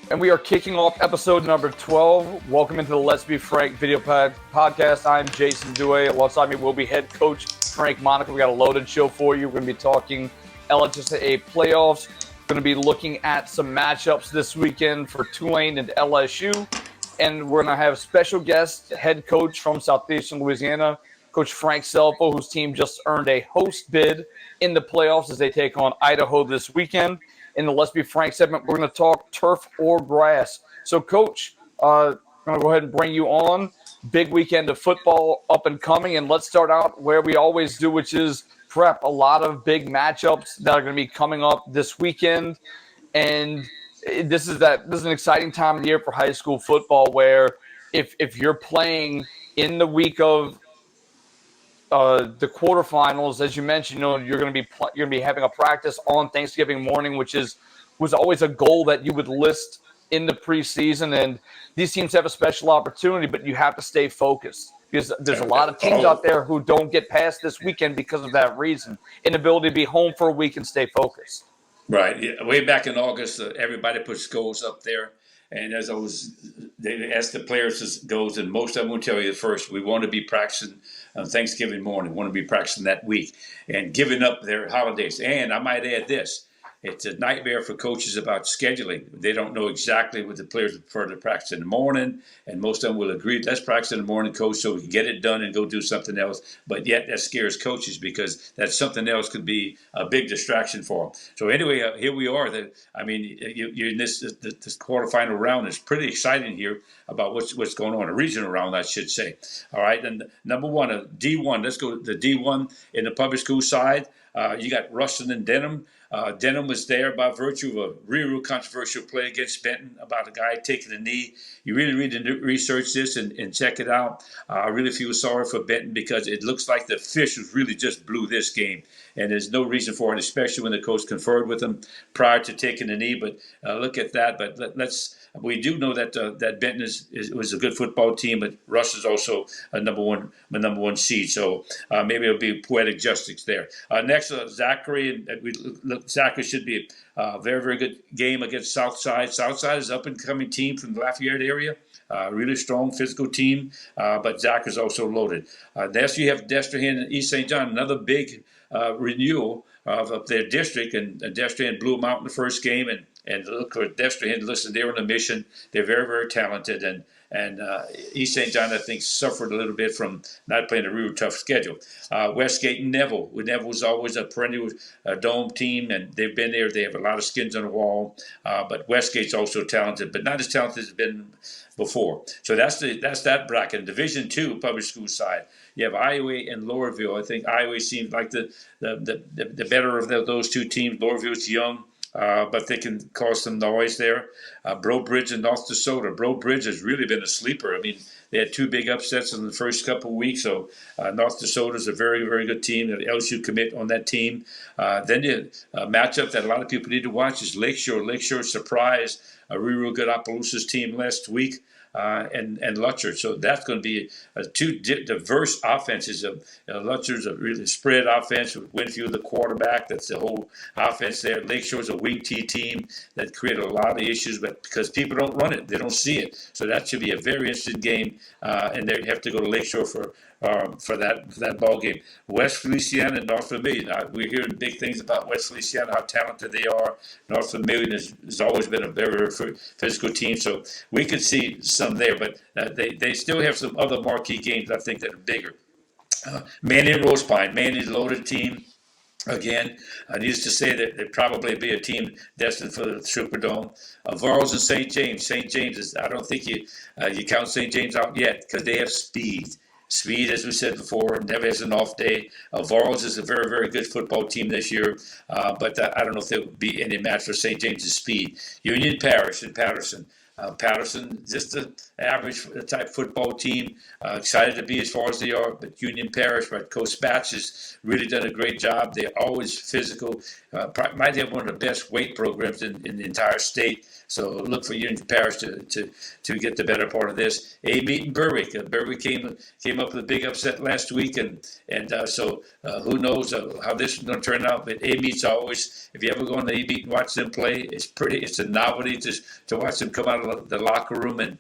And we are kicking off episode number 12. Welcome into the Let's Be Frank video podcast. I'm Jason Duhe. Alongside me will be head coach Frank Monaco. We got a loaded show for you. We're going to be talking LHSAA playoffs. We're going to be looking at some matchups this weekend for Tulane and LSU. And we're going to have special guest, head coach from Southeastern Louisiana, Coach Frank Scelfo, whose team just earned a host bid in the playoffs as they take on Idaho this weekend. In the Let's Be Frank segment, we're going to talk turf or grass. So, Coach, I'm going to go ahead and bring you on. Big weekend of football up and coming, and let's start out where we always do, which is prep. A lot of big matchups that are going to be coming up this weekend, and this is an exciting time of the year for high school football, where if you're playing in the week of the quarterfinals, as you mentioned, you're going to be having a practice on Thanksgiving morning, which was always a goal that you would list in the preseason. And these teams have a special opportunity, but you have to stay focused because there's a lot of teams out there who don't get past this weekend because of that reason, inability to be home for a week and stay focused. Right. Yeah. Way back in August, everybody puts goals up there. And as they ask the players goals, and most of them will tell you first, we want to be practicing on Thanksgiving morning, want to be practicing that week, and giving up their holidays. And I might add this. It's a nightmare for coaches about scheduling. They don't know exactly what the players prefer to practice in the morning, and most of them will agree, let's practice in the morning, coach, so we can get it done and go do something else. But yet that scares coaches because that something else could be a big distraction for them. So anyway, here we are. You're in this quarterfinal round. It's pretty exciting here about what's going on, a regional round, I should say. All right, and number one, D1. Let's go to the D1 in the public school side. You got Ruston and Denham. Denham was there by virtue of a real controversial play against Benton about a guy taking a knee. You really research this and check it out. I really feel sorry for Benton because it looks like the officials really just blew this game. And there's no reason for it, especially when the coach conferred with him prior to taking the knee. But look at that. But we do know that that Benton was a good football team, but Russ is also a number one seed. So maybe it'll be poetic justice there. Next, Zachary, Zachary should be a very, very good game against Southside. Southside is an up-and-coming team from the Lafayette area. Really strong physical team, but Zach is also loaded. Next, you have Destrehan and East St. John, another big renewal of their district, and Destrehan blew them out in the first game, and look for Destrehan. Listen, they're on a mission. They're very, very talented, and East St. John, I think, suffered a little bit from not playing a real tough schedule. Westgate and Neville. Neville's always a perennial dome team, and they've been there. They have a lot of skins on the wall, but Westgate's also talented, but not as talented as been before. So that's that bracket. Division II, public school side. You have Iowa and Lowerville. I think Iowa seems like the better of those two teams. Lowerville's young, but they can cause some noise there. Breaux Bridge and North DeSoto. Breaux Bridge has really been a sleeper. I mean, they had two big upsets in the first couple of weeks. So North DeSoto is a very, very good team. The LSU commit on that team. Then the matchup that a lot of people need to watch is Lakeshore. Lakeshore surprised a real good Opelousas team last week. And Lutcher. So that's going to be two diverse offenses. Lutcher's a really spread offense with Winfield, the quarterback. That's the whole offense there. Lakeshore's a wing T team that created a lot of issues, but because people don't run it, they don't see it. So that should be a very interesting game, and they have to go to Lakeshore for that ball game. West Feliciana and North Vermilion. We're hearing big things about West Feliciana, how talented they are. North Vermilion has always been a very, very physical team, so we could see some there, but they still have some other marquee games, I think, that are bigger. Manny and Rose Pine. Manny's a loaded team. Again, needless to say that they'd probably be a team destined for the Superdome. Varles and St. James. St. James is, I don't think you count St. James out yet because they have speed. Speed, as we said before, never has an off day. Varles is a very, very good football team this year, but I don't know if there will be any match for St. James's speed. Union Parish and Patterson. Patterson, just an average type football team. Excited to be as far as they are, but Union Parish, right? Coach Spatz has really done a great job. They're always physical. Might have one of the best weight programs in the entire state. So look for Union Parish to get the better part of this. A-Meet and Berwick. Berwick came up with a big upset last week, and so who knows how this is going to turn out. But A-Meet's always, if you ever go on the A-Meet and watch them play, it's a novelty to watch them come out of the locker room, and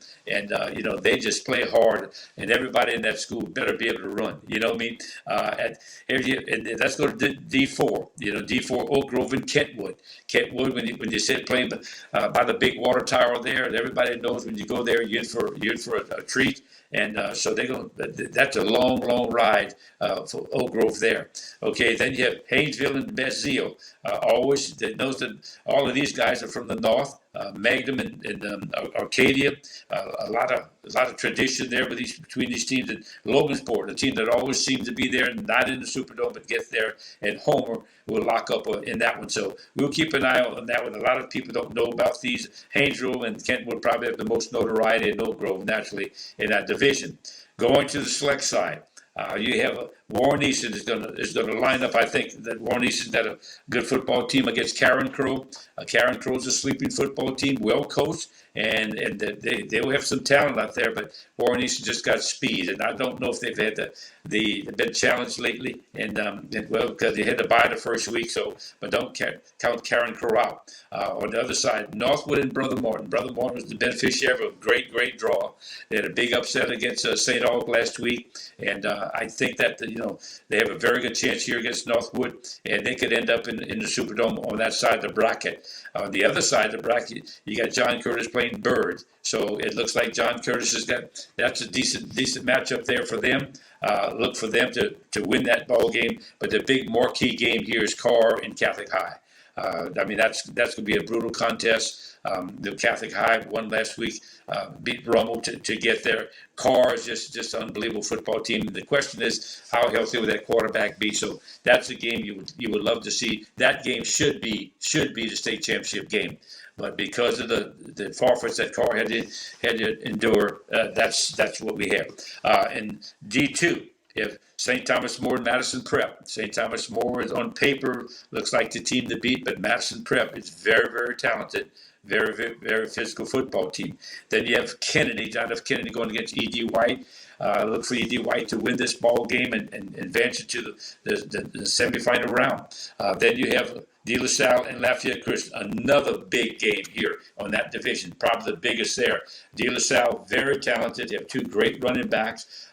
they just play hard, and everybody in that school better be able to run. You know what I mean? And let's go to D4. D4 Oak Grove and Kentwood. Kentwood, when you sit playing by the big water tower there, and everybody knows when you go there, you're in for a treat. And so that's a long, long ride for Oak Grove there. Okay, then you have Haynesville and Basile. Always that knows that all of these guys are from the north. Magnum and Arcadia, a lot of tradition there between these teams. And Logansport, a team that always seems to be there, not in the Superdome, but gets there. And Homer will lock up in that one. So we'll keep an eye on that one. A lot of people don't know about these. Haynesville and Kentwood probably have the most notoriety in Oak Grove, naturally, in that division. Going to the select side. You have Warren Easton is going to line up. I think that Warren Easton's got a good football team against Karen Crow. Karen Crow's a sleeping football team, well coached, and they will have some talent out there. But Warren Easton just got speed, and I don't know if they've had been challenged lately, and because they had to bye the first week. But don't count Karen Crow out. On the other side, Northwood and Brother Martin. Brother Martin was the beneficiary of a great draw. They had a big upset against St. Aug last week, and I think that they have a very good chance here against Northwood, and they could end up in the Superdome on that side of the bracket. On the other side of the bracket, you got John Curtis playing Bird. So it looks like John Curtis that's a decent matchup there for them. Look for them to win that ball game. But the big marquee game here is Carr and Catholic High. That's going to be a brutal contest. The Catholic High won last week, beat Rummel to get there. Carr is just an unbelievable football team. The question is, how healthy will that quarterback be? So that's a game you would love to see. That game should be the state championship game. But because of the forfeits that Carr had to endure, that's what we have. In D2, you have St. Thomas More and Madison Prep. St. Thomas More is on paper looks like the team to beat, but Madison Prep is very, very talented. Very, very, very physical football team. Then you have Kennedy, John F. Kennedy going against E.D. White. Look for E.D. White to win this ball game and advance it to the semifinal round. Then you have De La Salle and Lafayette Christian, another big game here on that division, probably the biggest there. De La Salle, very talented. They have two great running backs.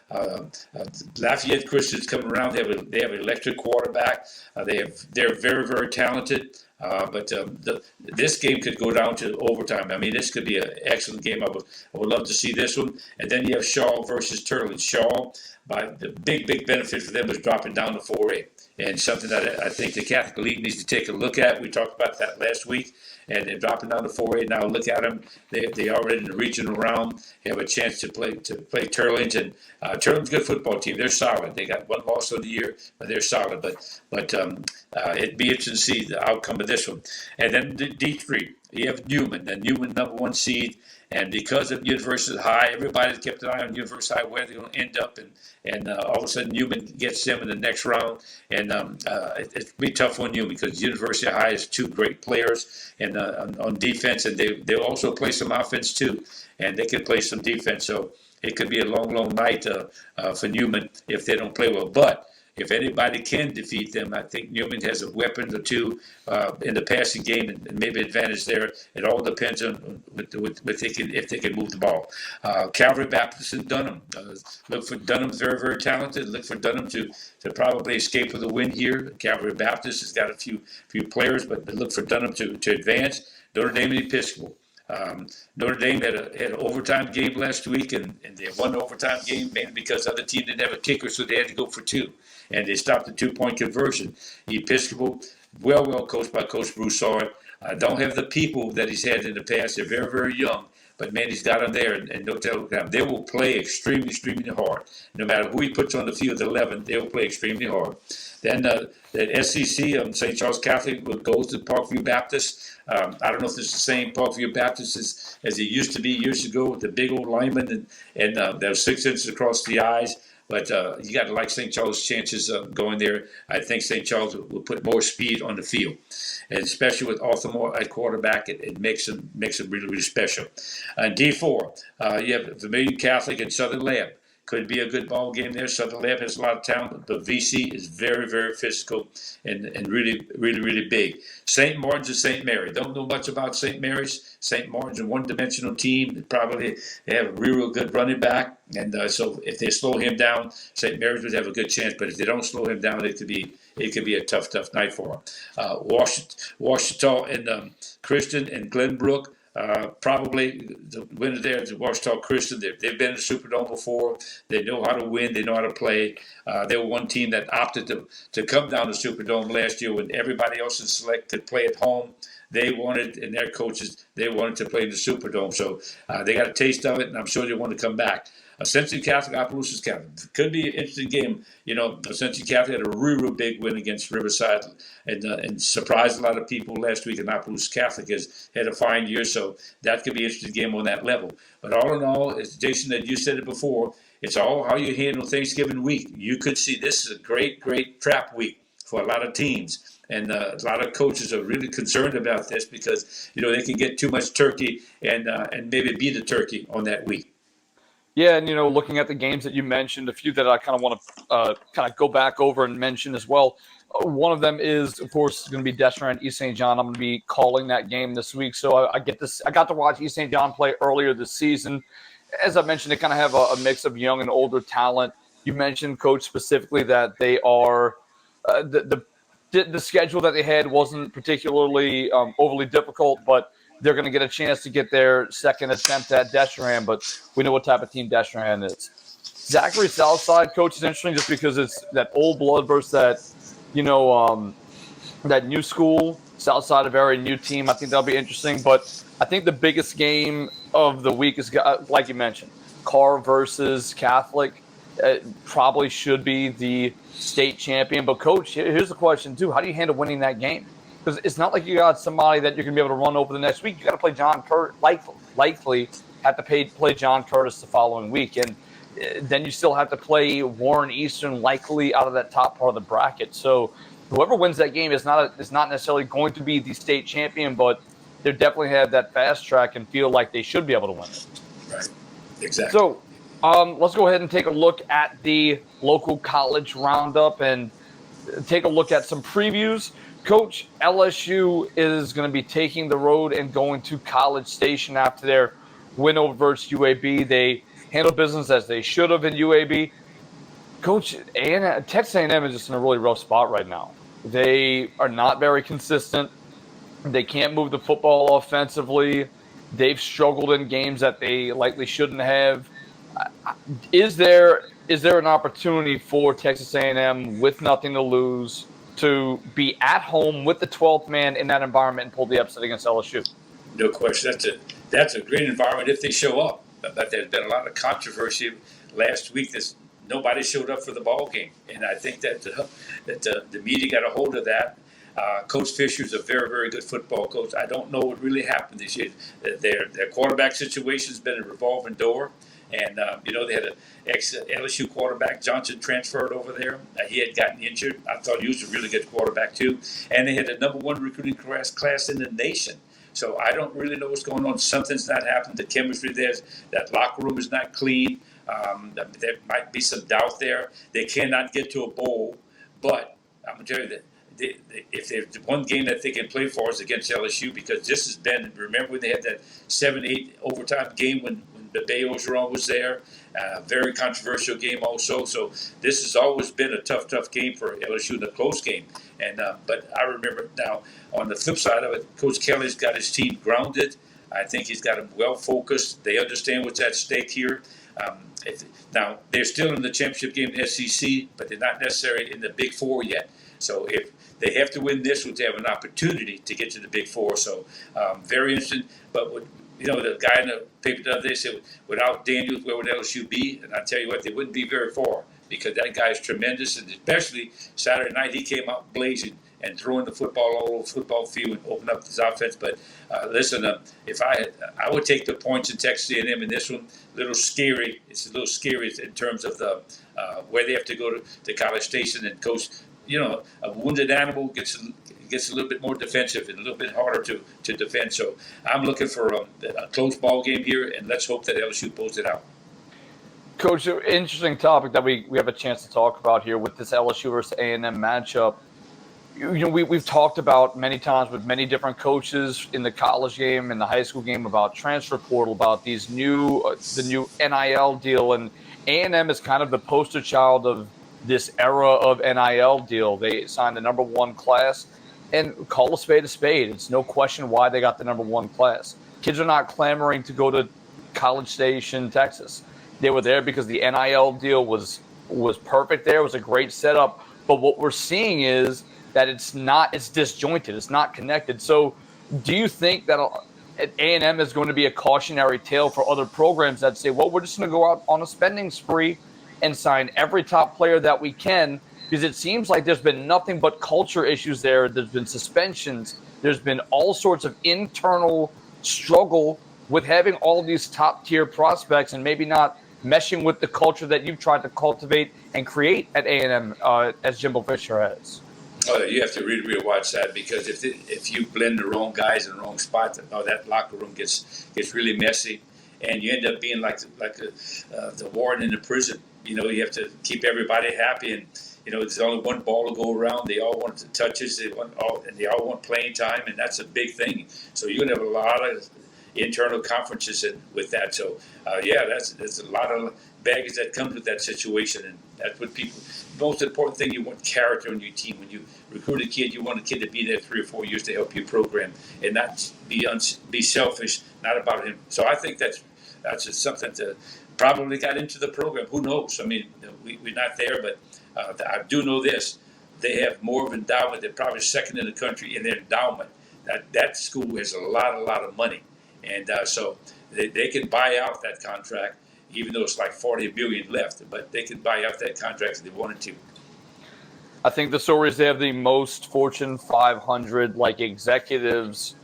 Lafayette Christian's coming around. They have an electric quarterback. They're very, very talented. But this game could go down to overtime. I mean, this could be an excellent game. I would love to see this one. And then you have Shaw versus Turley. Shaw, by the big benefit for them was dropping down to 4A. And something that I think the Catholic League needs to take a look at. We talked about that last week. And they're dropping down to 4A. Now look at them. They already in the regional round. They have a chance to play Turlington. Turlington's a good football team. They're solid. They got one loss of the year, but they're solid. But it'd be interesting to see the outcome of this one. And then D3, you have Newman. And Newman, number one seed. And because of University High, everybody's kept an eye on University High, where they're going to end up. And all of a sudden, Newman gets them in the next round. And it'll be tough on Newman because University High has two great players and on defense. And they'll also play some offense, too. And they can play some defense. So it could be a long, long night for Newman if they don't play well. But if anybody can defeat them, I think Newman has a weapon or two in the passing game and maybe advantage there. It all depends on if they can move the ball. Calvary Baptist and Dunham. Look for Dunham, very, very talented. Look for Dunham to probably escape with a win here. Calvary Baptist has got a few players, but look for Dunham to advance. Notre Dame and Episcopal. Notre Dame had an overtime game last week, and they won the overtime game mainly because the other team didn't have a kicker, so they had to go for two. And they stopped the 2-point conversion. Episcopal, well coached by Coach Broussard. Don't have the people that he's had in the past. They're very, very young. But man, he's got them there, and no telling them. They will play extremely, extremely hard. No matter who he puts on the field, 11, they will play extremely hard. Then the SEC, St. Charles Catholic, will go to Parkview Baptist. I don't know if it's the same Parkview Baptist as it used to be years ago with the big old linemen and those 6 inches across the eyes. But you got to like St. Charles' chances of going there. I think St. Charles will put more speed on the field, and especially with Arthur Moore at quarterback, it makes them really, really special. And D4, you have Vermilion Catholic and Southern Lab. Could be a good ball game there. Southern Lab has a lot of talent, but VC is very, very physical and really, really, really big. St. Martin's and St. Mary. Don't know much about St. Mary's. St. Martin's a one-dimensional team. They have a real good running back, and so if they slow him down, St. Mary's would have a good chance. But if they don't slow him down, it could be a tough night for him. Washita and Christian and Glenbrook. Probably the winner there is Washita Christian. They've been in the Superdome before. They know how to win. They know how to play. They were one team that opted to come down to Superdome last year when everybody else in select could play at home. They wanted, and their coaches, they wanted to play in the Superdome. So they got a taste of it, and I'm sure they want to come back. Ascension Catholic, Opelousas Catholic. Could be an interesting game. Ascension Catholic had a real big win against Riverside and surprised a lot of people last week. And Opelousas Catholic has had a fine year, so that could be an interesting game on that level. But all in all, as Jason, that you said it before, it's all how you handle Thanksgiving week. You could see this is a great, great trap week for a lot of teams. And a lot of coaches are really concerned about this because, they can get too much turkey and maybe beat a turkey on that week. Yeah, and looking at the games that you mentioned, a few that I kind of want to kind of go back over and mention as well. One of them is, of course, going to be Deschamps East St. John. I'm going to be calling that game this week, so I got to watch East St. John play earlier this season. As I mentioned, they kind of have a mix of young and older talent. You mentioned, Coach, specifically that they are the schedule that they had wasn't particularly overly difficult, but they're going to get a chance to get their second attempt at Deschamps, but we know what type of team Deschamps is. Zachary Southside, Coach, is interesting just because it's that old blood versus that, that new school. Southside, a very new team. I think that'll be interesting, but I think the biggest game of the week is, like you mentioned, Carr versus Catholic. Probably should be the state champion. But, Coach, here's the question, too. How do you handle winning that game? Because it's not like you got somebody that you're going to be able to run over the next week. You got to play John Curtis, likely have to play John Curtis the following week. And then you still have to play Warren Eastern, likely out of that top part of the bracket. So whoever wins that game is not necessarily going to be the state champion, but they definitely have that fast track and feel like they should be able to win it. Right, exactly. So let's go ahead and take a look at the local college roundup and take a look at some previews. Coach, LSU is going to be taking the road and going to College Station after their win over versus UAB. They handled business as they should have in UAB. Coach, Texas A&M is just in a really rough spot right now. They are not very consistent. They can't move the football offensively. They've struggled in games that they likely shouldn't have. Is there an opportunity for Texas A&M with nothing to lose to be at home with the 12th man in that environment and pull the upset against LSU? No question. That's a great environment if they show up. But there's been a lot of controversy last week. Nobody showed up for the ball game, and I think that the media got a hold of that. Coach Fisher's a very, very good football coach. I don't know what really happened this year. Their quarterback situation's been a revolving door. And, they had an ex-LSU quarterback, Johnson, transferred over there. He had gotten injured. I thought he was a really good quarterback, too. And they had the number one recruiting class in the nation. So I don't really know what's going on. Something's not happened. The chemistry there, that locker room is not clean. There might be some doubt there. They cannot get to a bowl. But I'm going to tell you that if there's one game that they can play for is against LSU, because this has been, remember when they had that 7-8 overtime game when the Bay Ogeron was there, very controversial game also. So this has always been a tough game for LSU in a close game. And but I remember now on the flip side of it, Coach Kelly's got his team grounded. I think he's got them well focused. They understand what's at stake here. Now they're still in the championship game in the SEC, but they're not necessarily in the Big Four yet. So if they have to win this, would have an opportunity to get to the Big Four. So very interesting. But The guy in the paper the other day said, without Daniels, where would LSU be? And I tell you what, they wouldn't be very far because that guy is tremendous. And especially Saturday night, he came out blazing and throwing the football all over the football field and opened up his offense. But listen, if I would take the points in Texas A&M in this one. A little scary. It's a little scary in terms of the where they have to go to College Station and coach. A wounded animal gets a little bit more defensive and a little bit harder to defend. So I'm looking for a close ball game here, and let's hope that LSU pulls it out. Coach, an interesting topic that we have a chance to talk about here with this LSU versus A&M matchup. We've talked about many times with many different coaches in the college game and the high school game about transfer portal, about these the new NIL deal, and A&M is kind of the poster child of this era of NIL deal. They signed the number one class, and call a spade a spade. It's no question why they got the number one class. Kids are not clamoring to go to College Station, Texas. They were there because the NIL deal was perfect there. It was a great setup. But what we're seeing is that it's disjointed. It's not connected. So do you think that A&M is going to be a cautionary tale for other programs that say, well, we're just going to go out on a spending spree and sign every top player that we can? Because it seems like there's been nothing but culture issues there. There's been suspensions. There's been all sorts of internal struggle with having all these top-tier prospects and maybe not meshing with the culture that you've tried to cultivate and create at A&M, as Jimbo Fisher has. Oh, you have to really watch that, because if you blend the wrong guys in the wrong spots, that locker room gets really messy, and you end up being like the warden in the prison. You have to keep everybody happy, and there's only one ball to go around. They all want touches, and they all want playing time, and that's a big thing. So you're gonna have a lot of internal conferences with that. So there's a lot of baggage that comes with that situation, and that's what people. Most important thing, you want character on your team. When you recruit a kid, you want a kid to be there 3 or 4 years to help your program, and not be selfish, not about him. So I think that's just something that probably got into the program. Who knows? I mean, we're not there, but I do know this: they have more of endowment. They're probably second in the country in their endowment. That school has a lot of money, and so they can buy out that contract, even though it's like $40 billion left. But they can buy out that contract if they wanted to. I think the story is they have the most Fortune 500 executives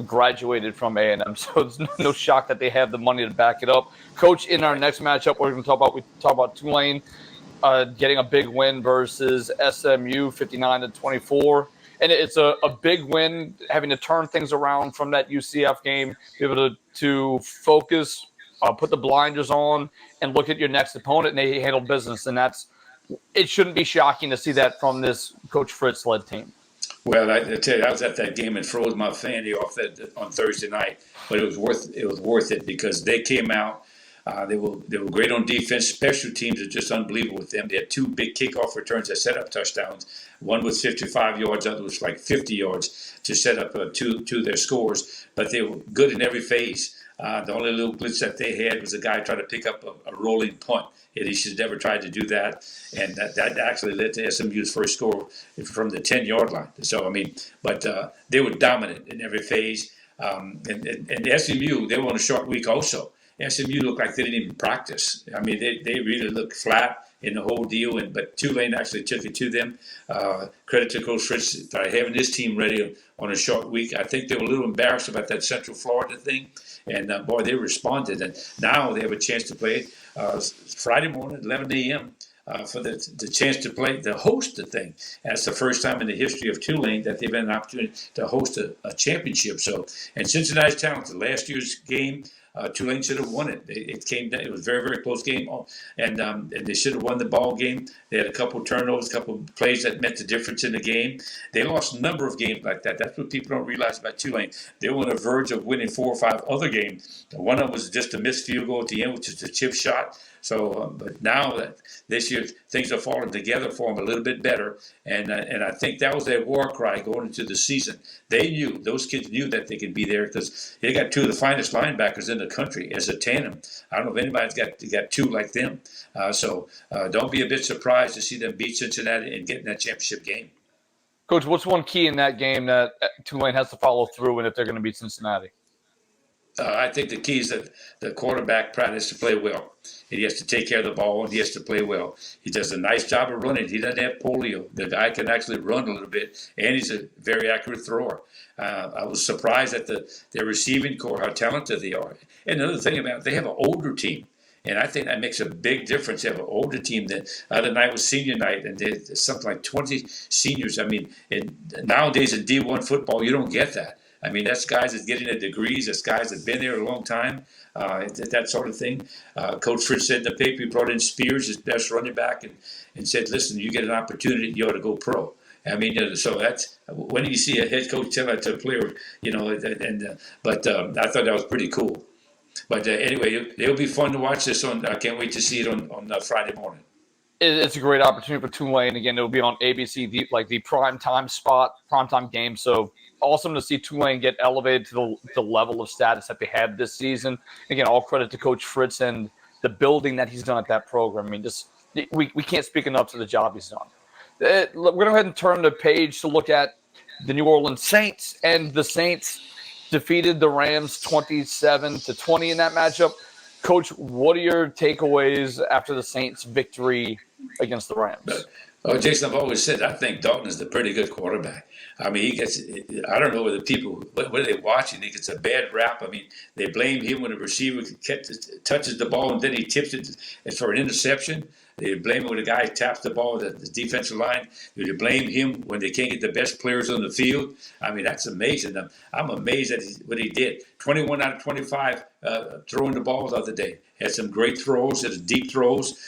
graduated from A&M, so it's no shock that they have the money to back it up. Coach, in our next matchup, we're going to talk about Tulane getting a big win versus SMU, 59-24. And it's a big win, having to turn things around from that UCF game, be able to focus, put the blinders on, and look at your next opponent, and they handle business. And it shouldn't be shocking to see that from this Coach Fritz-led team. Well, I tell you, I was at that game and froze my fanny off that on Thursday night, but it was worth it because they came out. They were great on defense. Special teams are just unbelievable with them. They had 2 big kickoff returns that set up touchdowns. One was 55 yards, the other was like 50 yards to set up two of their scores. But they were good in every phase. The only little glitch that they had was a guy trying to pick up a rolling punt. He should never tried to do that, and that actually led to SMU's first score from the 10-yard line. So but they were dominant in every phase. And SMU, they were on a short week also. SMU looked like they didn't even practice. They really looked flat in the whole deal. But Tulane actually took it to them. Credit to Coach Fritz for having his team ready on a short week. I think they were a little embarrassed about that Central Florida thing. And, boy, they responded. And now they have a chance to play Friday morning at 11 a.m. For the chance to host the thing. That's the first time in the history of Tulane that they've had an opportunity to host a championship. So, and Cincinnati's talented. Last year's game, Tulane should have won it. It was a very, very close game, and they should have won the ball game. They had a couple turnovers, a couple plays that meant the difference in the game. They lost a number of games like that. That's what people don't realize about Tulane. They were on the verge of winning 4 or 5 other games. One of them was just a missed field goal at the end, which is a chip shot. So, but now that this year things are falling together for them a little bit better, and I think that was their war cry going into the season. Those kids knew that they could be there because they got 2 of the finest linebackers in the country as a tandem. I don't know if anybody's got 2 like them. So don't be a bit surprised to see them beat Cincinnati and get in that championship game. Coach, what's one key in that game that Tulane has to follow through in if they're going to beat Cincinnati? I think the key is that the quarterback practices to play well. He has to take care of the ball, and he has to play well. He does a nice job of running. He doesn't have polio. The guy can actually run a little bit, and he's a very accurate thrower. I was surprised at their receiving core, how talented they are. And another thing about it, they have an older team. And I think that makes a big difference. They have an older team. The other night was senior night, and there's something like 20 seniors. I mean, nowadays in D1 football, you don't get that. I mean, that's guys that's getting their degrees. That's guys that's been there a long time, that sort of thing. Coach Fritz said in the paper, he brought in Spears, his best running back, and said, listen, you get an opportunity, you ought to go pro. I mean, so that's when you see a head coach tell that to a player, but I thought that was pretty cool. But anyway, it'll be fun to watch this on. I can't wait to see it on Friday morning. It's a great opportunity for Tulane. Again, it'll be on ABC, the prime time game. So awesome to see Tulane get elevated to the level of status that they had this season. Again, all credit to Coach Fritz and the building that he's done at that program. I mean, we can't speak enough to the job he's done. We're going to go ahead and turn the page to look at the New Orleans Saints, and the Saints defeated the Rams 27-20 in that matchup. Coach, what are your takeaways after the Saints' victory against the Rams? Jason, I've always said I think Dalton is a pretty good quarterback. I mean, I don't know whether people, what are they watching? He gets a bad rap. I mean, they blame him when a receiver touches the ball and then he tips it for an interception. They blame him when the guy taps the ball at the defensive line. They blame him when they can't get the best players on the field. I mean, that's amazing. I'm amazed at what he did. 21 out of 25 throwing the ball the other day. Had some great throws, had deep throws.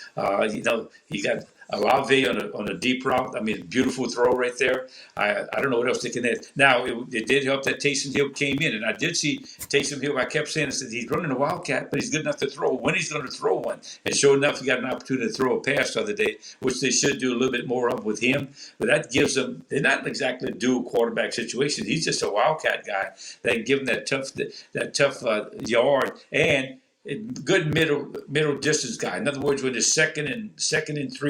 He got Olave on a deep route. I mean, beautiful throw right there. I don't know what else they can add. Now, it did help that Taysom Hill came in, and I did see Taysom Hill. I kept saying, I said, he's running a wildcat, but he's good enough to throw. When he's going to throw one? And sure enough, he got an opportunity to throw a pass the other day, which they should do a little bit more of with him. But that gives them, they're not exactly a dual quarterback situation. He's just a wildcat guy that can give them that tough yard and good middle distance guy. In other words, when it's second and 3,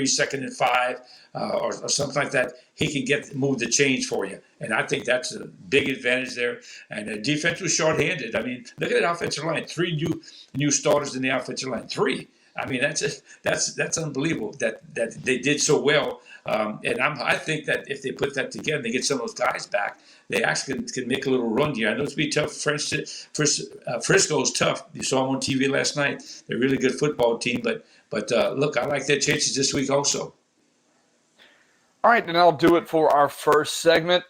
2nd and 5, or something like that, he can move the change for you. And I think that's a big advantage there. And the defense was shorthanded. I mean, look at that offensive line. 3 new starters in the offensive line. 3. I mean, that's unbelievable that they did so well. And I think that if they put that together, they get some of those guys back, they actually can make a little run here. I know it's be tough. Frisco's tough. You saw them on TV last night. They're a really good football team. But look, I like their chances this week also. All right, then I'll do it for our first segment.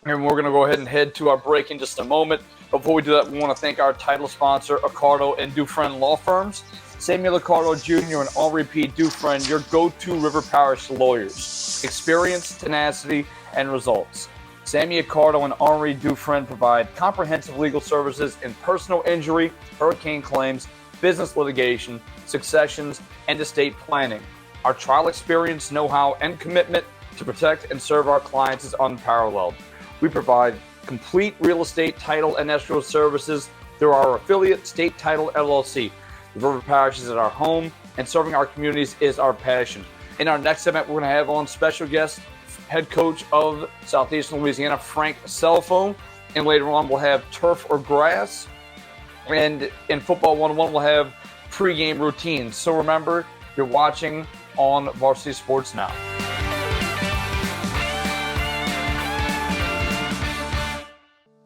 And we're going to go ahead and head to our break in just a moment. Before we do that, we want to thank our title sponsor, Accardo and Dufresne Law Firms. Samuel Accardo Jr. and Henri P. Dufresne, your go-to River Parish lawyers. Experience, tenacity, and results. Sammy Accardo and Henri Dufresne provide comprehensive legal services in personal injury, hurricane claims, business litigation, successions, and estate planning. Our trial experience, know-how, and commitment to protect and serve our clients is unparalleled. We provide complete real estate title and escrow services through our affiliate, State Title LLC. The River Parish is our home, and serving our communities is our passion. In our next segment, we're going to have on special guest, head coach of Southeastern Louisiana, Frank Scelfo. And later on, we'll have turf or grass. And in Football 101, we'll have pregame routines. So remember, you're watching on Varsity Sports Now.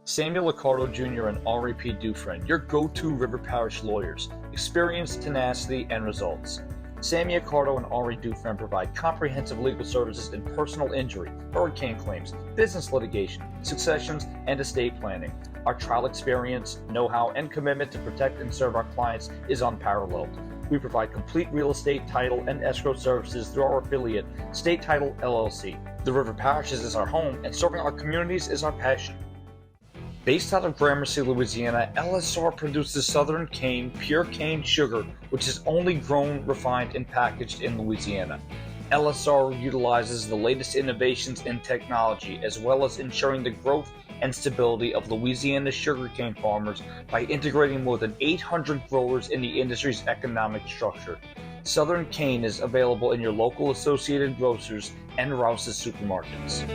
Samuel Accardo Jr. and Henri P. Dufresne, your go-to River Parish lawyers. Experience, tenacity, and results. Sammy Accardo and Henri Dufresne provide comprehensive legal services in personal injury, hurricane claims, business litigation, successions, and estate planning. Our trial experience, know-how, and commitment to protect and serve our clients is unparalleled. We provide complete real estate title and escrow services through our affiliate, State Title LLC. The River Parish is our home, and serving our communities is our passion. Based out of Gramercy, Louisiana, LSR produces Southern cane, pure cane sugar, which is only grown, refined, and packaged in Louisiana. LSR utilizes the latest innovations in technology, as well as ensuring the growth and stability of Louisiana sugarcane farmers by integrating more than 800 growers in the industry's economic structure. Southern cane is available in your local Associated Grocers and Rouse's supermarkets.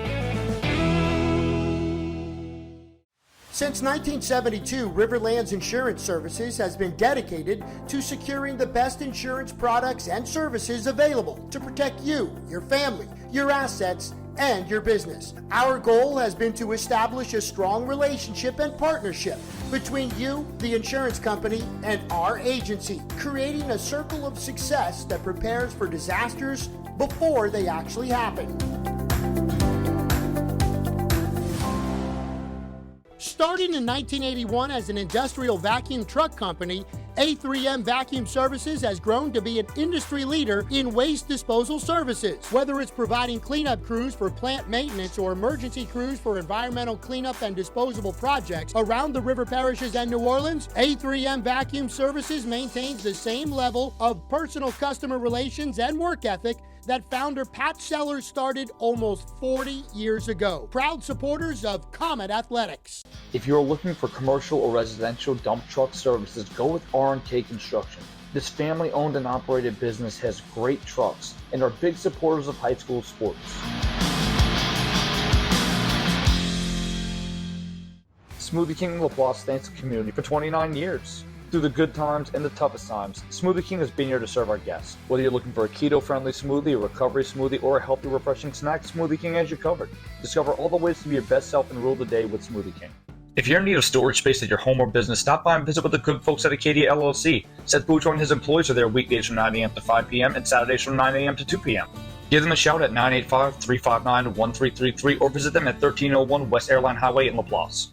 Since 1972, Riverlands Insurance Services has been dedicated to securing the best insurance products and services available to protect you, your family, your assets, and your business. Our goal has been to establish a strong relationship and partnership between you, the insurance company, and our agency, creating a circle of success that prepares for disasters before they actually happen. Starting in 1981 as an industrial vacuum truck company, A3M Vacuum Services has grown to be an industry leader in waste disposal services. Whether it's providing cleanup crews for plant maintenance or emergency crews for environmental cleanup and disposable projects around the river parishes and New Orleans, A3M Vacuum Services maintains the same level of personal customer relations and work ethic that founder Pat Sellers started almost 40 years ago. Proud supporters of Comet Athletics. If you're looking for commercial or residential dump truck services, go with R&K Construction. This family-owned and operated business has great trucks and are big supporters of high school sports. Smoothie King LaPlace thanks the community for 29 years. Through the good times and the toughest times, Smoothie King has been here to serve our guests. Whether you're looking for a keto-friendly smoothie, a recovery smoothie, or a healthy, refreshing snack, Smoothie King has you covered. Discover all the ways to be your best self and rule the day with Smoothie King. If you're in need of storage space at your home or business, stop by and visit with the good folks at Acadia LLC. Seth Bouchard and his employees are there weekdays from 9 a.m. to 5 p.m. and Saturdays from 9 a.m. to 2 p.m. Give them a shout at 985-359-1333 or visit them at 1301 West Airline Highway in LaPlace.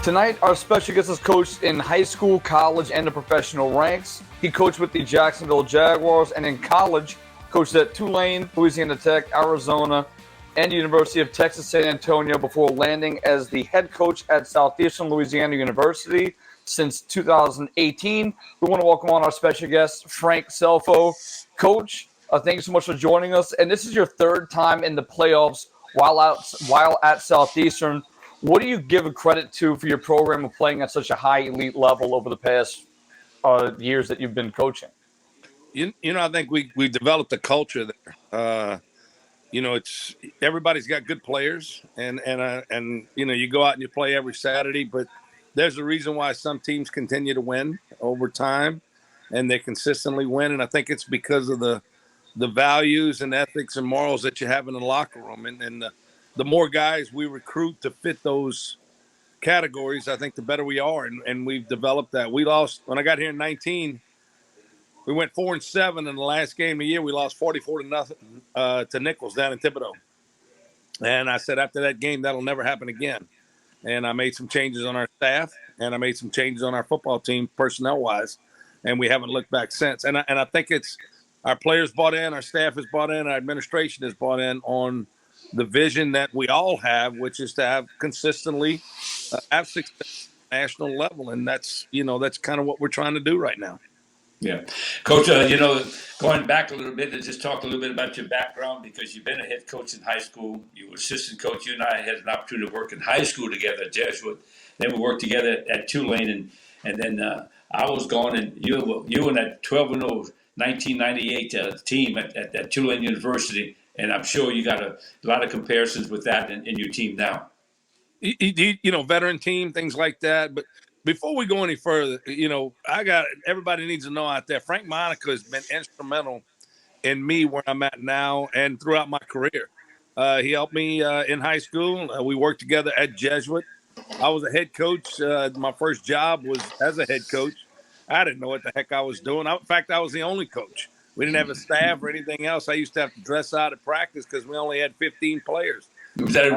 Tonight, our special guest is coached in high school, college, and the professional ranks. He coached with the Jacksonville Jaguars, and in college, coached at Tulane, Louisiana Tech, Arizona, and University of Texas San Antonio before landing as the head coach at Southeastern Louisiana University since 2018. We want to welcome on our special guest, Frank Scelfo. Coach, thank you so much for joining us. And this is your third time in the playoffs while at Southeastern. What do you give a credit to for your program of playing at such a high elite level over the past years that you've been coaching? I think we developed a culture there. It's everybody's got good players, and you go out and you play every Saturday. But there's a reason why some teams continue to win over time, and they consistently win. And I think it's because of the values and ethics and morals that you have in the locker room, and the more guys we recruit to fit those categories, I think the better we are. And we've developed that. We lost when I got here in 19. We went 4-7 in the last game of the year. We lost 44-0 to Nichols down in Thibodaux. And I said after that game, that'll never happen again. And I made some changes on our staff, and I made some changes on our football team personnel-wise, and we haven't looked back since. And I think it's our players bought in, our staff has bought in, our administration has bought in on the vision that we all have, which is to have consistently have success at the national level. And that's kind of what we're trying to do right now. Yeah. Coach, going back a little bit and just talk a little bit about your background, because you've been a head coach in high school. You were assistant coach. You and I had an opportunity to work in high school together at Jesuit. Then we worked together at Tulane, and then I was gone, and you and that 12-0 1998 team at Tulane University, and I'm sure you got a lot of comparisons with that in your team now. Veteran team, things like that, but before we go any further, everybody needs to know out there, Frank Monica has been instrumental in me where I'm at now and throughout my career. He helped me in high school. We worked together at Jesuit. I was a head coach. My first job was as a head coach. I didn't know what the heck I was doing. In fact, I was the only coach. We didn't have a staff or anything else. I used to have to dress out at practice because we only had 15 players. Was that a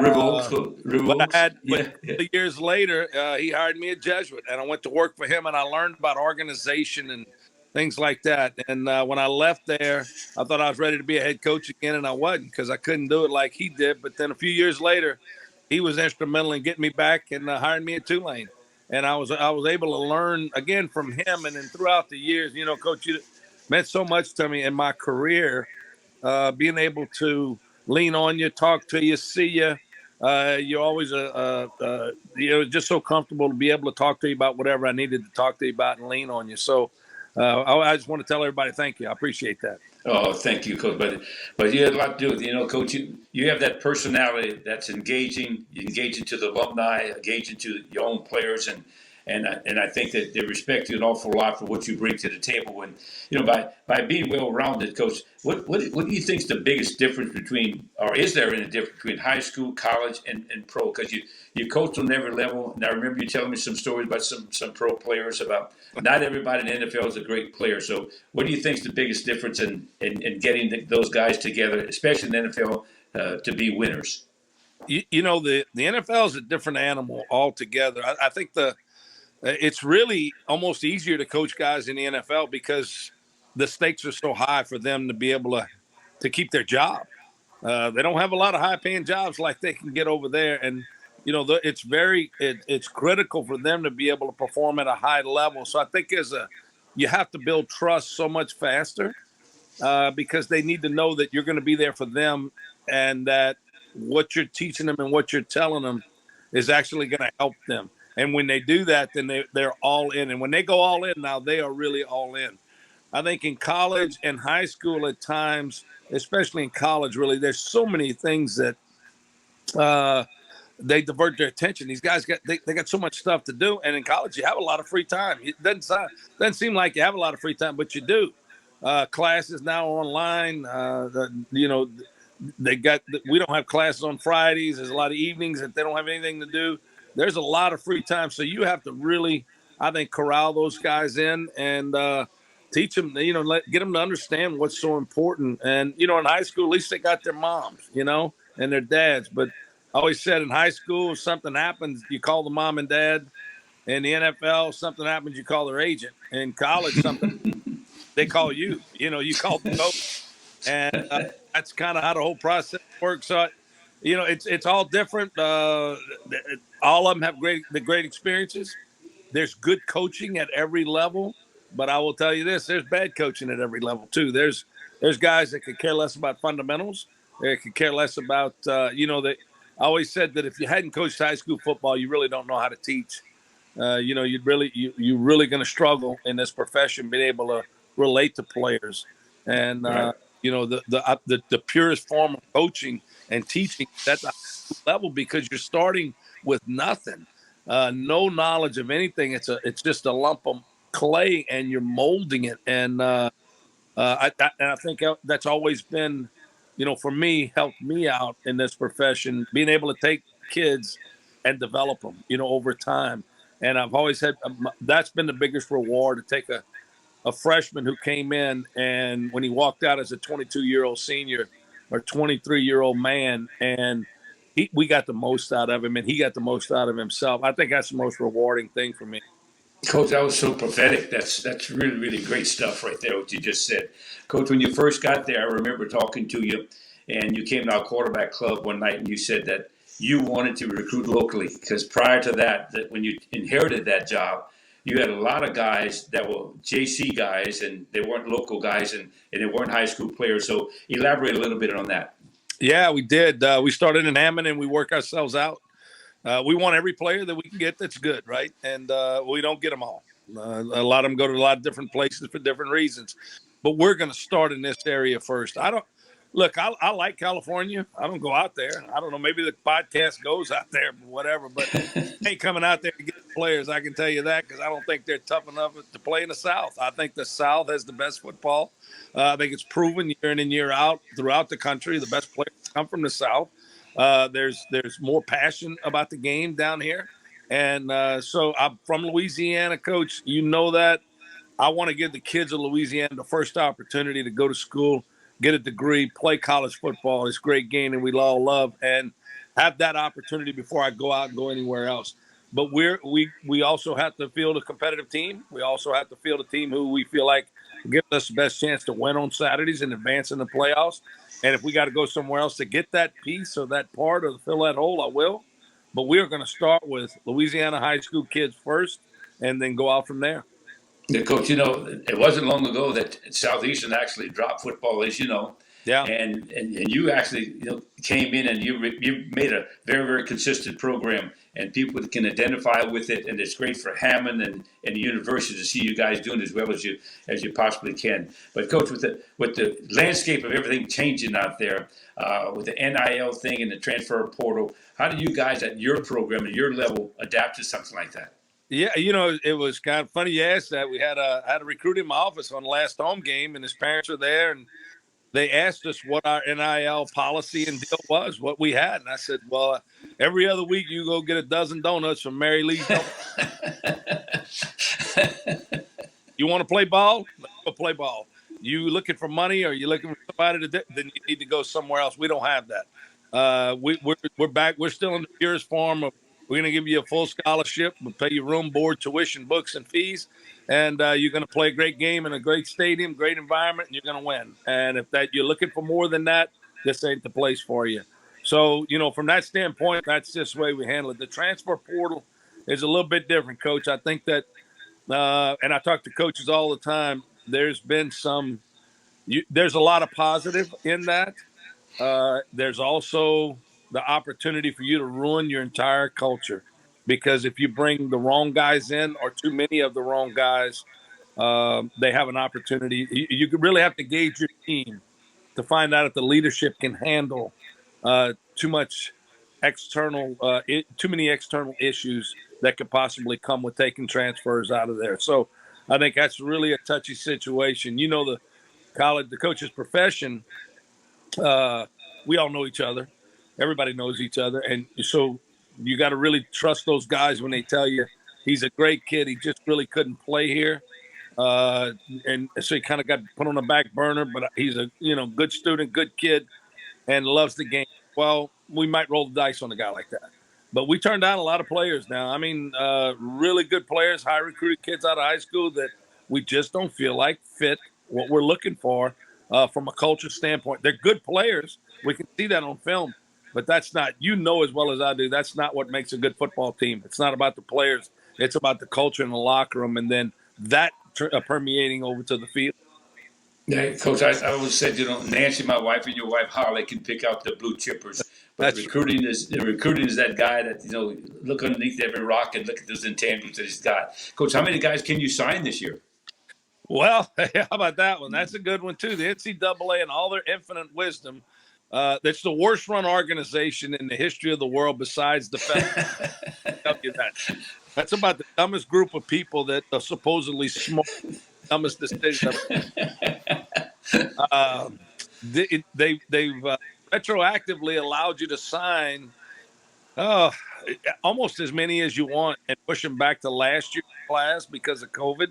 But years later, he hired me at Jesuit, and I went to work for him, and I learned about organization and things like that. And when I left there, I thought I was ready to be a head coach again, and I wasn't because I couldn't do it like he did. But then a few years later, he was instrumental in getting me back and hiring me at Tulane. And I was able to learn again from him. And then throughout the years, Coach, you meant so much to me in my career, being able to lean on you, talk to you, see you. You're always just so comfortable to be able to talk to you about whatever I needed to talk to you about and lean on you. So I just want to tell everybody thank you. I appreciate that. Oh, thank you, Coach. But you had a lot to do with it. Coach. You have that personality that's engaging. You engage into the alumni, engage into your own players, and I think that they respect you an awful lot for what you bring to the table. And by being well rounded, Coach. What do you think is the biggest difference between, or is there any difference between high school, college, and pro? Because you coach on every level. And I remember you telling me some stories about some pro players about not everybody in the NFL is a great player. So what do you think is the biggest difference in getting those guys together, especially in the NFL, to be winners? The NFL is a different animal altogether. I think it's really almost easier to coach guys in the NFL because the stakes are so high for them to be able to keep their job. They don't have a lot of high paying jobs like they can get over there. And, it's critical for them to be able to perform at a high level. So I think you have to build trust so much faster because they need to know that you're going to be there for them and that what you're teaching them and what you're telling them is actually going to help them. And when they do that, then they're all in. And when they go all in now, they are really all in. I think in college and high school at times, especially in college, really, there's so many things that they divert their attention. These guys they got so much stuff to do. And in college, you have a lot of free time. It doesn't seem like you have a lot of free time, but you do. Classes now online. We don't have classes on Fridays. There's a lot of evenings that they don't have anything to do. There's a lot of free time. So you have to really, I think, corral those guys in and teach them, get them to understand what's so important. And, in high school, at least they got their moms, and their dads. But I always said in high school, if something happens, you call the mom and dad. In the NFL, something happens, you call their agent. In college, they call you. You call the coach. And that's kind of how the whole process works. So, it's all different. All of them have great experiences. There's good coaching at every level, but I will tell you this: there's bad coaching at every level too. There's guys that could care less about fundamentals. They could care less about They I always said that if you hadn't coached high school football, you really don't know how to teach. You're really going to struggle in this profession being able to relate to players. And Right. The purest form of coaching and teaching at the level because you're starting with nothing, no knowledge of anything. It's just a lump of clay and you're molding it. And I think that's always been, for me, helped me out in this profession, being able to take kids and develop them, over time. And I've always had that's been the biggest reward to take a freshman who came in and when he walked out as a 22-year-old senior or 23-year-old man, and we got the most out of him and he got the most out of himself. I think that's the most rewarding thing for me. Coach, that was so prophetic. That's really, really great stuff right there, what you just said. Coach, when you first got there, I remember talking to you, and you came to our quarterback club one night, and you said that you wanted to recruit locally because prior to that when you inherited that job, you had a lot of guys that were JC guys, and they weren't local guys, and they weren't high school players. So elaborate a little bit on that. Yeah, we did. We started in Hammond, and we work ourselves out. We want every player that we can get that's good, right? And we don't get them all. A lot of them go to a lot of different places for different reasons. But we're going to start in this area first. I like California. I don't go out there. I don't know. Maybe the podcast goes out there, whatever. But I ain't coming out there to get players. I can tell you that because I don't think they're tough enough to play in the South. I think the South has the best football. I think it's proven year in and year out throughout the country. The best players come from the South. There's more passion about the game down here. And so I'm from Louisiana, Coach. You know that. I want to give the kids of Louisiana the first opportunity to go to school, get a degree, play college football. It's a great game and we all love, and have that opportunity before I go out and go anywhere else. But we also have to field a competitive team. We also have to field a team who we feel like gives us the best chance to win on Saturdays and advance in the playoffs. And if we got to go somewhere else to get that piece or that part or to fill that hole, I will. But we are going to start with Louisiana high school kids first and then go out from there. Yeah, Coach, it wasn't long ago that Southeastern actually dropped football, as you know. Yeah. and you actually came in and you made a very, very consistent program, and people can identify with it, and it's great for Hammond and the university to see you guys doing as well as you possibly can. But coach, with the landscape of everything changing out there, with the NIL thing and the transfer portal, how do you guys at your program and your level adapt to something like that? Yeah, it was kind of funny you asked that. We had a recruit in my office on the last home game, and his parents were there, and they asked us what our NIL policy and deal was, what we had. And I said, well, every other week you go get a dozen donuts from Mary Lee's. You want to play ball? Let's go play ball. You looking for money, or you looking for somebody to then you need to go somewhere else. We don't have that. We're back. We're still in the purest form of we're going to give you a full scholarship. We'll pay you room, board, tuition, books, and fees. And you're going to play a great game in a great stadium, great environment, and you're going to win. And if that you're looking for more than that, this ain't the place for you. So, from that standpoint, that's just the way we handle it. The transfer portal is a little bit different, Coach. I think that, and I talk to coaches all the time, there's been there's a lot of positive in that. There's also the opportunity for you to ruin your entire culture, because if you bring the wrong guys in or too many of the wrong guys, they have an opportunity. You really have to gauge your team to find out if the leadership can handle too much too many external issues that could possibly come with taking transfers out of there. So I think that's really a touchy situation. The coach's profession, we all know each other. Everybody knows each other. And so you got to really trust those guys when they tell you he's a great kid. He just really couldn't play here. And so he kind of got put on the back burner, but he's a, good student, good kid, and loves the game. Well, we might roll the dice on a guy like that. But we turned down a lot of players now. I mean, really good players, high recruited kids out of high school that we just don't feel like fit what we're looking for from a culture standpoint. They're good players. We can see that on film. But that's not, as well as I do, that's not what makes a good football team. It's not about the players. It's about the culture in the locker room, and then that permeating over to the field. Yeah, Coach, I always said, Nancy, my wife, and your wife Holly can pick out the blue chippers. But recruiting is that guy that, look underneath every rock and look at those intangibles that he's got. Coach, how many guys can you sign this year? Well, how about that one? That's a good one, too. The NCAA and all their infinite wisdom. That's the worst run organization in the history of the world besides the Fed. Tell you that. That's about the dumbest group of people that are supposedly smart, dumbest decisions. They've retroactively allowed you to sign almost as many as you want and push them back to last year's class because of COVID.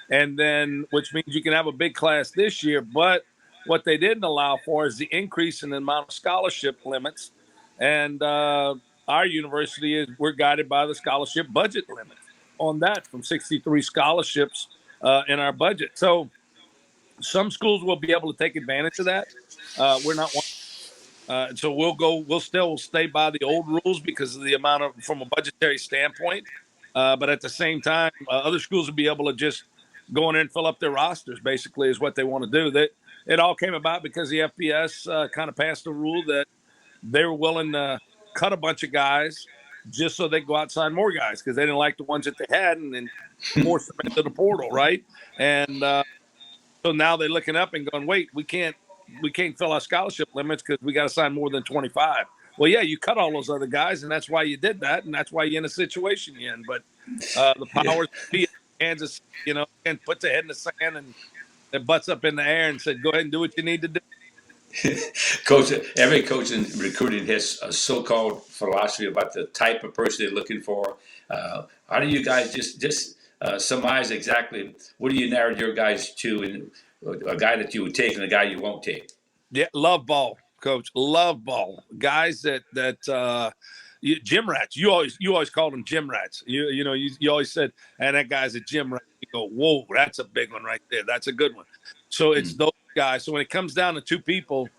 And then, which means you can have a big class this year. But what they didn't allow for is the increase in the amount of scholarship limits. And our university we're guided by the scholarship budget limit on that, from 63 scholarships in our budget. So some schools will be able to take advantage of that. We're not one. So we'll still stay by the old rules because of the amount from a budgetary standpoint. But at the same time, other schools will be able to just go in and fill up their rosters, basically, is what they want to do. It all came about because the FBS kind of passed a rule that they were willing to cut a bunch of guys just so they go out and sign more guys because they didn't like the ones that they had and then force them into the portal, right? And so now they're looking up and going, wait, we can't fill our scholarship limits because we got to sign more than 25. Well, yeah, you cut all those other guys, and that's why you did that, and that's why you're in a situation you're in. But the powers be Kansas, and puts their head in the sand and their butts up in the air and said, go ahead and do what you need to do. Coach, every coach in recruiting has a so-called philosophy about the type of person they're looking for. How do you guys just surmise exactly what do you narrow your guys to, and a guy that you would take and a guy you won't take? Yeah, love ball, Coach. Love ball. Guys that gym rats. You always called them gym rats. You always said, and that guy's a gym rat. You go, whoa, that's a big one right there. That's a good one. So it's those guys. So when it comes down to two people,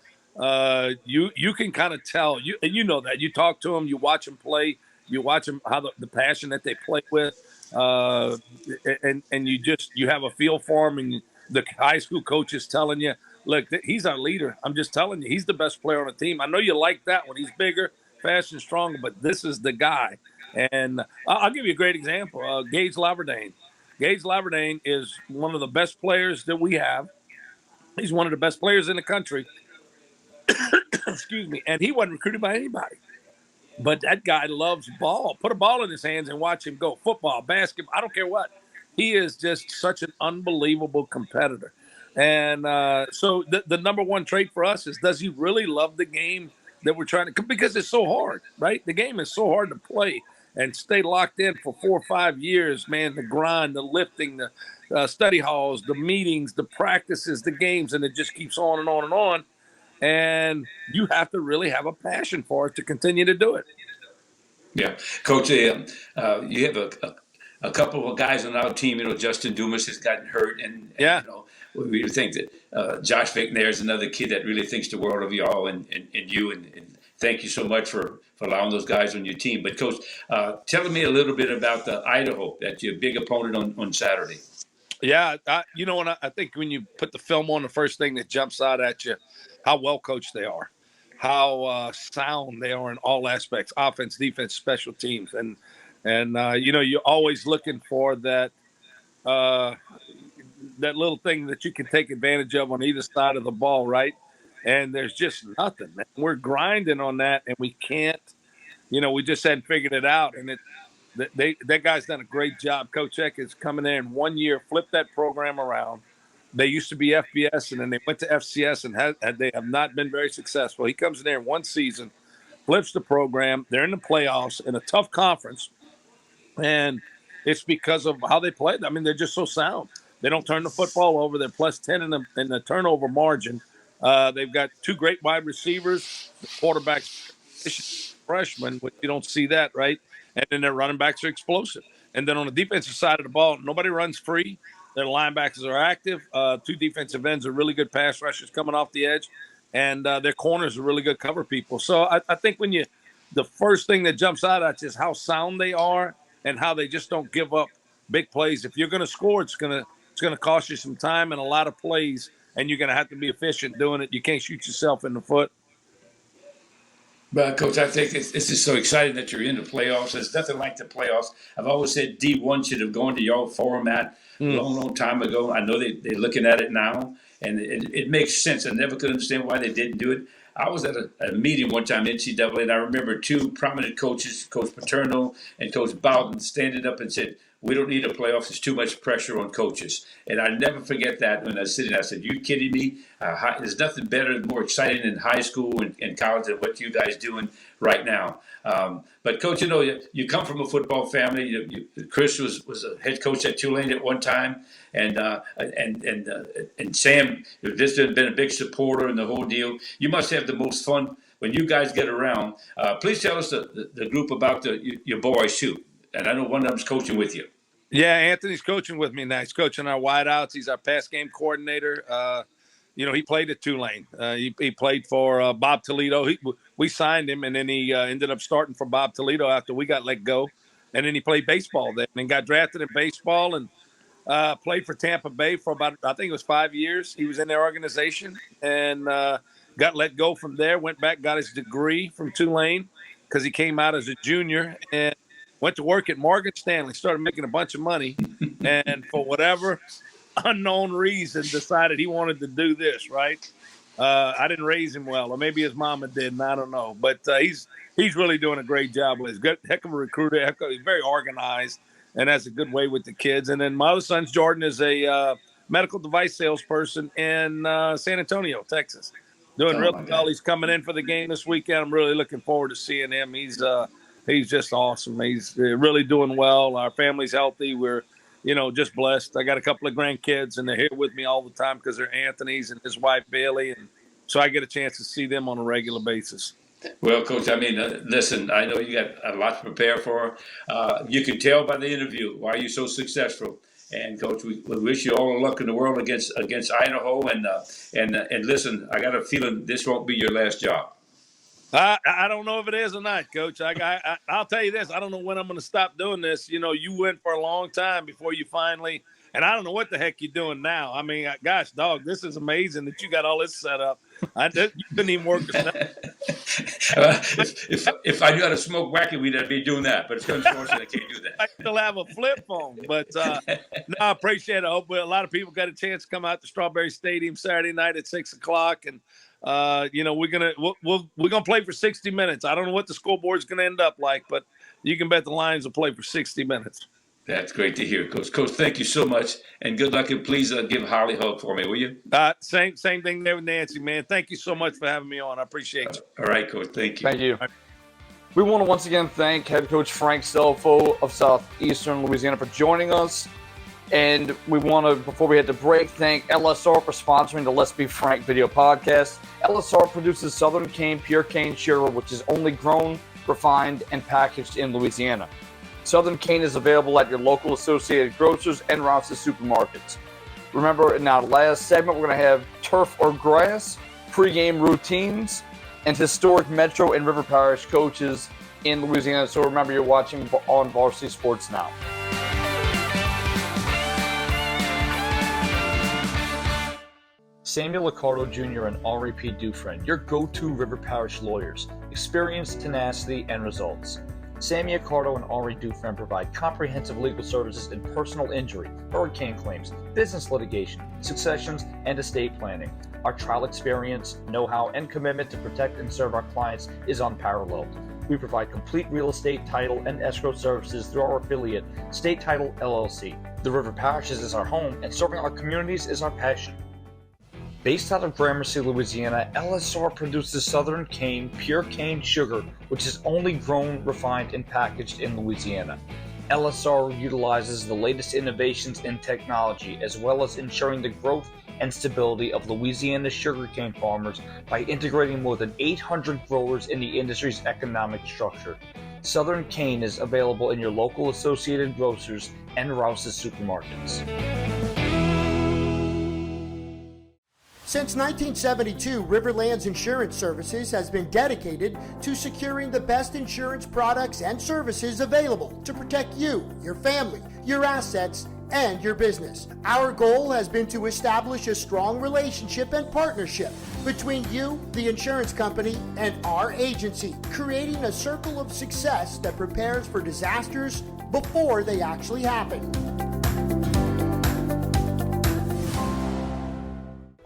you can kind of tell. You know that. You talk to them, you watch them play, you watch them how the passion that they play with, and you have a feel for them, and the high school coach is telling you look, he's our leader. I'm just telling you, he's the best player on the team. I know you like that one. He's bigger, fast, and stronger, but this is the guy. And I'll give you a great example. Gage Laverdane. Gage Laverdane is one of the best players that we have. He's one of the best players in the country. Excuse me. And he wasn't recruited by anybody. But that guy loves ball. Put a ball in his hands and watch him go. Football, basketball, I don't care what. He is just such an unbelievable competitor. And so the number one trait for us is, does he really love the game that we're trying to – because it's so hard, right? The game is so hard to play and stay locked in for 4 or 5 years, man, the grind, the lifting, the study halls, the meetings, the practices, the games, and it just keeps on and on and on. And you have to really have a passion for it to continue to do it. Yeah, Coach, you have a couple of guys on our team. Justin Dumas has gotten hurt, and we think that Josh McNair is another kid that really thinks the world of y'all and you. And thank you so much for allowing those guys on your team. But Coach, tell me a little bit about the Idaho, that you're a big opponent on Saturday. Yeah, I think when you put the film on, the first thing that jumps out at you, how well coached they are, how sound they are in all aspects, offense, defense, special teams. And you're always looking for that little thing that you can take advantage of on either side of the ball, right? And there's just nothing, man. We're grinding on that, and we can't, we just hadn't figured it out. And that guy's done a great job. Coach Eck is coming in 1 year, flipped that program around. They used to be FBS, and then they went to FCS, and they have not been very successful. He comes in there in 1 season, flips the program. They're in the playoffs in a tough conference, and it's because of how they play. I mean, they're just so sound. They don't turn the football over. They're plus 10 in the turnover margin. They've got 2 great wide receivers. The quarterback's freshman, which you don't see that, right? And then their running backs are explosive. And then on the defensive side of the ball, nobody runs free. Their linebackers are active. 2 defensive ends are really good pass rushers coming off the edge. And their corners are really good cover people. So I think the first thing that jumps out at you is how sound they are and how they just don't give up big plays. If you're going to score, it's going to cost you some time and a lot of plays, and you're going to have to be efficient doing it. You can't shoot yourself in the foot. But, Coach, I think it's just so exciting that you're in the playoffs. There's nothing like the playoffs. I've always said D1 should have gone to your format a long time ago. I know they're looking at it now, and it makes sense. I never could understand why they didn't do it. I was at a meeting one time, NCAA, and I remember 2 prominent coaches, Coach Paterno and Coach Bowden, standing up and said, "We don't need a playoffs. There's too much pressure on coaches." And I never forget that when I was sitting there. I said, "You kidding me? There's nothing better and more exciting in high school and college than what you guys doing right now." But, Coach, you come from a football family. Chris was a head coach at Tulane at one time. And Sam has just been a big supporter in the whole deal. You must have the most fun when you guys get around. Please tell us the group about your boys, too. And I know one of them's coaching with you. Yeah, Anthony's coaching with me now. He's coaching our wideouts. He's our pass game coordinator. He played at Tulane. He played for Bob Toledo. We signed him, and then he ended up starting for Bob Toledo after we got let go. And then he played baseball then and got drafted in baseball and played for Tampa Bay for about, I think it was 5 years. He was in their organization and got let go from there, went back, got his degree from Tulane because he came out as a junior and went to work at Morgan Stanley, started making a bunch of money, and for whatever unknown reason decided he wanted to do this, right? I didn't raise him well, or maybe his mama did, and I don't know. But he's really doing a great job with his good, heck of a recruiter. He's very organized and has a good way with the kids. And then my other son, Jordan, is a medical device salesperson in San Antonio, Texas. Doing really well. He's coming in for the game this weekend. I'm really looking forward to seeing him. He's just awesome. He's really doing well. Our family's healthy. We're, just blessed. I got a couple of grandkids, and they're here with me all the time because they're Anthony's and his wife, Bailey. And so I get a chance to see them on a regular basis. Well, Coach, listen, I know you got a lot to prepare for. You can tell by the interview why you're so successful. And, Coach, we wish you all the luck in the world against Idaho. And listen, I got a feeling this won't be your last job. I don't know if it is or not, Coach. I'll tell you this. I don't know when I'm going to stop doing this. You went for a long time before you finally And I don't know what the heck you're doing now. I mean, gosh, dog, this is amazing that you got all this set up. You couldn't even work the snow. If I knew how to smoke wacky weed, I'd be doing that. But it's unfortunate I can't do I that. still have a flip phone, but no, I appreciate it. I hope a lot of people got a chance to come out to Strawberry Stadium Saturday night at 6:00, and we're gonna play for 60 minutes. I don't know what the scoreboard's gonna end up like, but you can bet the Lions will play for 60 minutes. That's great to hear, Coach. Coach, thank you so much, and good luck. And please give Holly a hug for me, will you? Same thing there with Nancy, man. Thank you so much for having me on. I appreciate you. All right, Coach. Thank you. Thank you. We want to once again thank head coach Frank Scelfo of Southeastern Louisiana for joining us. And we want to, before we hit the break, thank LSR for sponsoring the Let's Be Frank video podcast. LSR produces Southern Cane Pure Cane Sugar, which is only grown, refined, and packaged in Louisiana. Southern Cane is available at your local Associated Grocers and Rouse's supermarkets. Remember, in our last segment, we're going to have turf or grass, pregame routines, and historic Metro and River Parish coaches in Louisiana. So remember, you're watching on Varsity Sports Now. Samuel Liccardo Jr. and Henri P. Dufresne, your go-to River Parish lawyers. Experience, tenacity, and results. Sammy Accardo and Henri Dufresne provide comprehensive legal services in personal injury, hurricane claims, business litigation, successions, and estate planning. Our trial experience, know-how, and commitment to protect and serve our clients is unparalleled. We provide complete real estate, title, and escrow services through our affiliate, State Title LLC. The River Parishes is our home, and serving our communities is our passion. Based out of Gramercy, Louisiana, LSR produces Southern Cane Pure Cane Sugar, which is only grown, refined, and packaged in Louisiana. LSR utilizes the latest innovations in technology, as well as ensuring the growth and stability of Louisiana's sugarcane farmers by integrating more than 800 growers in the industry's economic structure. Southern Cane is available in your local Associated Grocers and Rouse's supermarkets. Since 1972, Riverlands Insurance Services has been dedicated to securing the best insurance products and services available to protect you, your family, your assets, and your business. Our goal has been to establish a strong relationship and partnership between you, the insurance company, and our agency, creating a circle of success that prepares for disasters before they actually happen.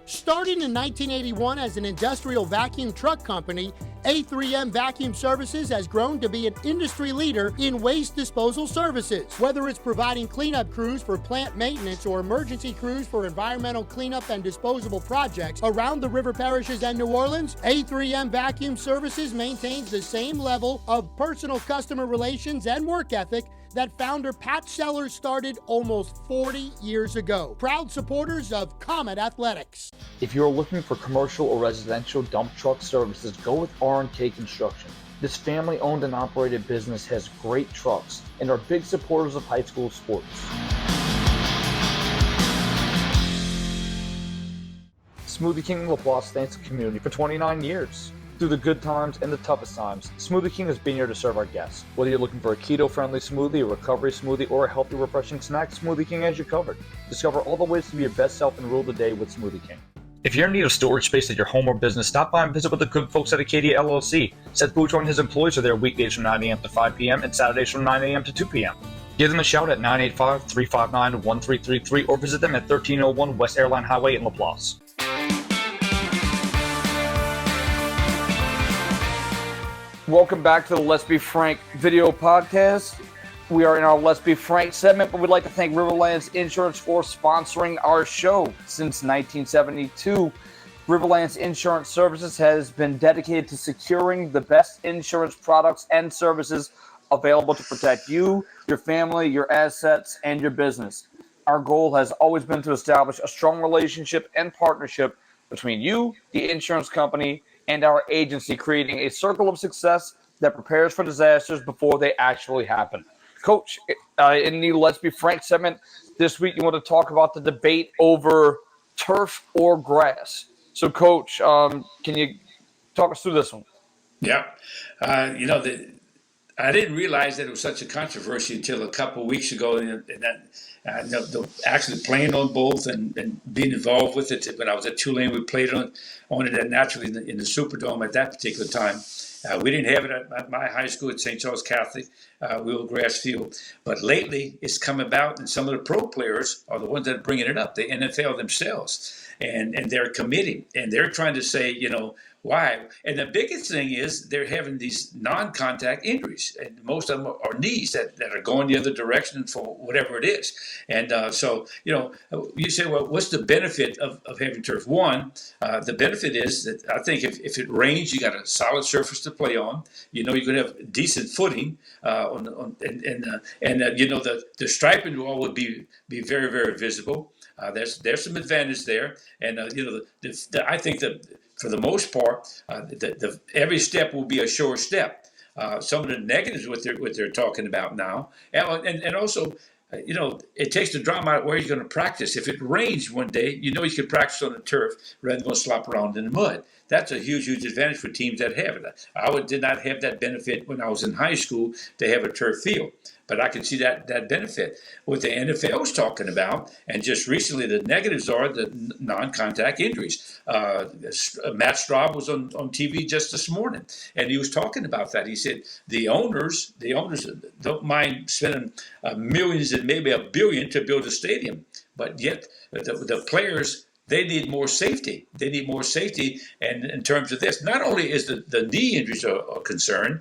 Starting in 1981 as an industrial vacuum truck company, A3M Vacuum Services has grown to be an industry leader in waste disposal services. Whether it's providing cleanup crews for plant maintenance or emergency crews for environmental cleanup and disposable projects around the river parishes and New Orleans, A3M Vacuum Services maintains the same level of personal customer relations and work ethic that founder Pat Sellers started almost 40 years ago. Proud supporters of Comet Athletics. If you're looking for commercial or residential dump truck services, go with R&K Construction. This family-owned and operated business has great trucks and are big supporters of high school sports. Smoothie King in LaPlace thanks the community for 29 years. Through the good times and the toughest times, Smoothie King has been here to serve our guests. Whether you're looking for a keto-friendly smoothie, a recovery smoothie, or a healthy, refreshing snack, Smoothie King has you covered. Discover all the ways to be your best self and rule the day with Smoothie King. If you're in need of storage space at your home or business, stop by and visit with the good folks at Acadia LLC. Seth Bouchard and his employees are there weekdays from 9 a.m. to 5 p.m. and Saturdays from 9 a.m. to 2 p.m. Give them a shout at 985-359-1333 or visit them at 1301 West Airline Highway in LaPlace. Welcome back to the Let's Be Frank video podcast. We are in our Let's Be Frank segment, but we'd like to thank Riverlands Insurance for sponsoring our show. Since 1972, Riverlands Insurance Services has been dedicated to securing the best insurance products and services available to protect you, your family, your assets, and your business. Our goal has always been to establish a strong relationship and partnership between you, the insurance company, and our agency, creating a circle of success that prepares for disasters before they actually happen. Coach, in the Let's Be Frank segment this week, you want to talk about the debate over turf or grass. So, Coach, can you talk us through this one? Yeah. I didn't realize that it was such a controversy until a couple of weeks ago, and that actually playing on both and being involved with it. When I was at Tulane, we played on it naturally in the Superdome at that particular time. We didn't have it at my high school at St. Charles Catholic, Will Grass Field. But lately, it's come about, and some of the pro players are the ones that are bringing it up, the NFL themselves. And they're committing, and they're trying to say, why? And the biggest thing is they're having these non-contact injuries, and most of them are knees that are going the other direction for whatever it is. And so, you say, well, what's the benefit of having turf? One, the benefit is that I think if it rains, you got a solid surface to play on. You can have decent footing, the striping wall would be very, very visible. There's some advantage there, and I think that for the most part, every step will be a sure step. Some of the negatives what they're talking about now, and also, it takes the drama out where you're going to practice. If it rains one day, you can practice on the turf rather than go slop around in the mud. That's a huge, huge advantage for teams that have it. I did not have that benefit when I was in high school to have a turf field. But I can see that benefit. What the NFL is talking about, and just recently the negatives are the non-contact injuries. Matt Straub was on TV just this morning, and he was talking about that. He said the owners don't mind spending millions and maybe $1 billion to build a stadium, but yet the players, they need more safety. And in terms of this, not only is the knee injuries are concerned,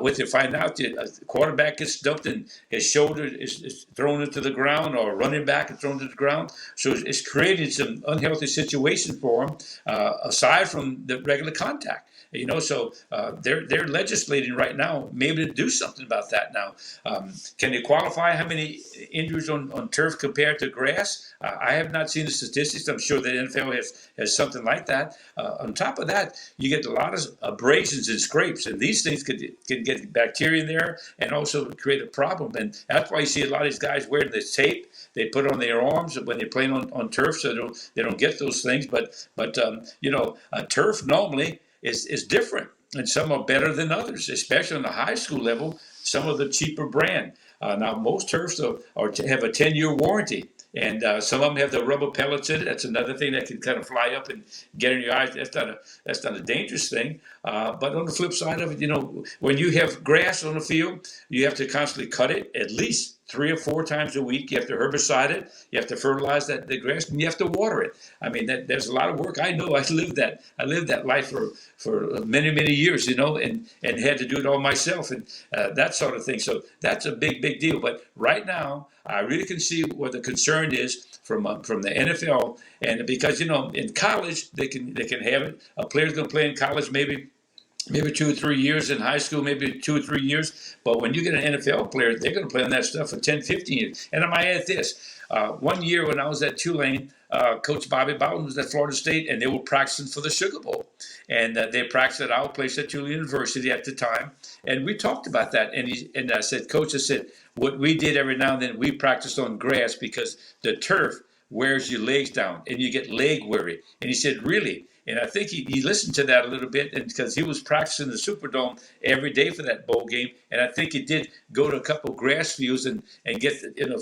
with you find out that a quarterback gets dumped and his shoulder is thrown into the ground, or a running back is thrown to the ground. So it's created some unhealthy situation for him, aside from the regular contact. So they're legislating right now, maybe to do something about that now. Can they qualify how many injuries on turf compared to grass? I have not seen the statistics. I'm sure the NFL has something like that. On top of that, you get a lot of abrasions and scrapes, and these things can get bacteria in there and also create a problem. And that's why you see a lot of these guys wearing this tape. They put it on their arms when they're playing on turf, so they don't get those things. But turf normally is different, and some are better than others, especially on the high school level. Some of the cheaper brand. Now, most turfs have a 10-year warranty, and some of them have the rubber pellets in it. That's another thing that can kind of fly up and get in your eyes. That's not a dangerous thing. But on the flip side of it, when you have grass on the field, you have to constantly cut it at least 3 or 4 times a week. You have to herbicide it. You have to fertilize the grass, and you have to water it. I mean, there's a lot of work. I know. I lived that life for many, many years, and had to do it all myself, and that sort of thing. So that's a big, big deal. But right now, I really can see what the concern is from the NFL, and because in college they can have it. A player's going to play in college maybe 2 or 3 years, in high school maybe 2 or 3 years. But when you get an NFL player, they're going to play on that stuff for 10, 15 years. And I might add this. 1 year when I was at Tulane, Coach Bobby Bowden was at Florida State, and they were practicing for the Sugar Bowl. And they practiced at our place at Tulane University at the time. And we talked about that. And I said, Coach, what we did every now and then, we practiced on grass because the turf wears your legs down and you get leg weary. And he said, really? And I think he listened to that a little bit, and because he was practicing the Superdome every day for that bowl game, and I think he did go to a couple of grass fields and get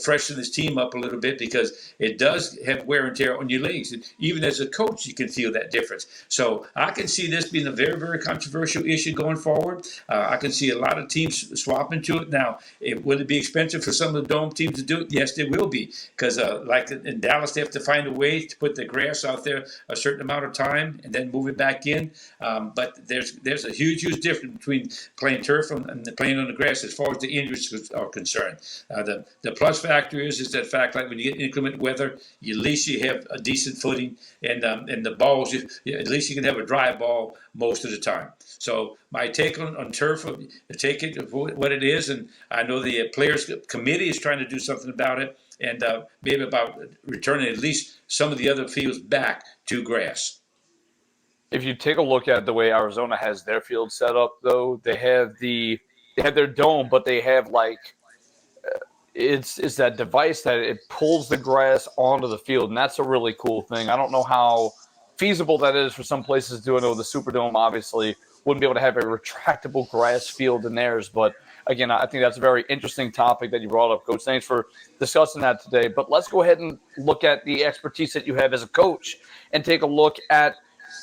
freshen his team up a little bit, because it does have wear and tear on your legs. And even as a coach, you can feel that difference. So I can see this being a very, very controversial issue going forward. I can see a lot of teams swapping to it. Now, will it be expensive for some of the dome teams to do it? Yes, it will be, because like in Dallas, they have to find a way to put the grass out there a certain amount of time and then move it back in. But there's a huge, huge difference between playing turf and playing on the grass as far as the injuries are concerned. The plus factor is that fact, like when you get inclement weather, at least you have a decent footing, and the balls, at least you can have a dry ball most of the time. So my take on turf, take it for what it is, and I know the players committee is trying to do something about it, and maybe about returning at least some of the other fields back to grass. If you take a look at the way Arizona has their field set up, though, they have their dome, but they have it's that device that it pulls the grass onto the field, and that's a really cool thing. I don't know how feasible that is for some places doing it with the Superdome, obviously, wouldn't be able to have a retractable grass field in theirs. But again, I think that's a very interesting topic that you brought up, Coach. Thanks for discussing that today. But let's go ahead and look at the expertise that you have as a coach and take a look at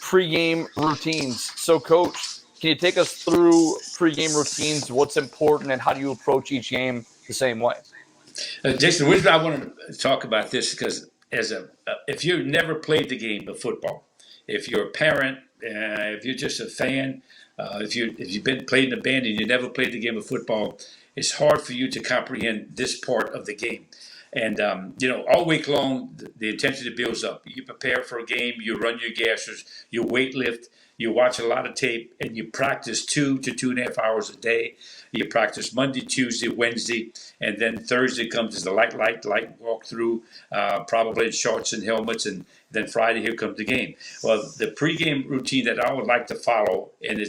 pregame routines. So, Coach, can you take us through pregame routines, what's important, and how do you approach each game the same way? Jason, the reason I want to talk about this is because if you've never played the game of football, if you're a parent, if you're just a fan, if you've been played in a band and you never played the game of football, it's hard for you to comprehend this part of the game. And all week long, the intensity builds up. You prepare for a game, you run your gassers, you weight lift, you watch a lot of tape, and you practice 2 to 2.5 hours a day. You practice Monday, Tuesday, Wednesday, and then Thursday comes as the light walkthrough, probably in shorts and helmets, and then Friday here comes the game. Well, the pregame routine that I would like to follow, and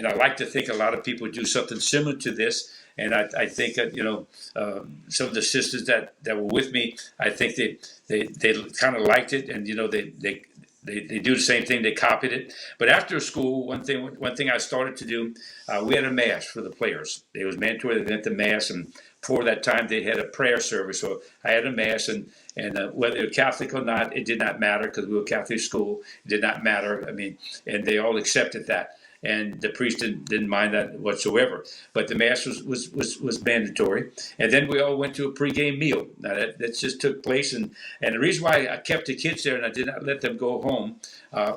I like to think a lot of people do something similar to this. And I think that some of the sisters that were with me, I think they kind of liked it, and they do the same thing. They copied it. But after school, one thing I started to do, we had a mass for the players. It was mandatory. They went to mass, and for that time they had a prayer service. So I had a mass, and whether you're Catholic or not, it did not matter because we were a Catholic school. It did not matter. I mean, and they all accepted that. And the priest didn't mind that whatsoever. But the mass was mandatory. And then we all went to a pregame meal. Now that just took place. And the reason why I kept the kids there and I did not let them go home,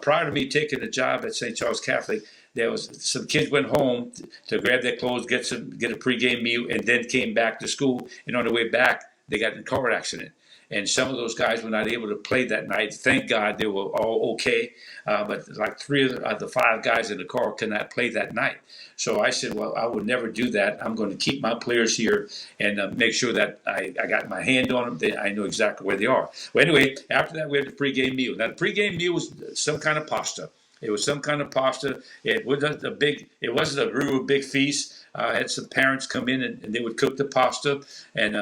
prior to me taking a job at St. Charles Catholic, there was some kids went home to grab their clothes, get a pregame meal, and then came back to school. And on the way back, they got in a car accident. And some of those guys were not able to play that night. Thank God they were all okay. But like 3 of the 5 guys in the car could not play that night. So I said, well, I would never do that. I'm going to keep my players here and make sure that I got my hand on them. I know exactly where they are. Well, anyway, after that, we had the pregame meal. Now, the pregame meal was some kind of pasta. It was some kind of pasta. It wasn't a real big feast. I had some parents come in and they would cook the pasta, and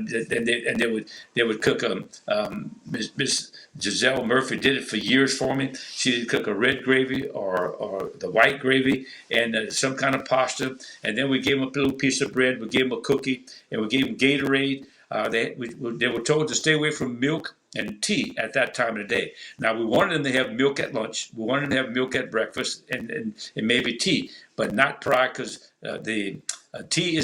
they would cook. Miss Giselle Murphy did it for years for me. She would cook a red gravy or the white gravy and some kind of pasta, and then we gave them a little piece of bread. We gave them a cookie, and we gave them Gatorade. They were told to stay away from milk and tea at that time of the day. Now, we wanted them to have milk at lunch. We wanted them to have milk at breakfast and maybe tea, but not prior because the tea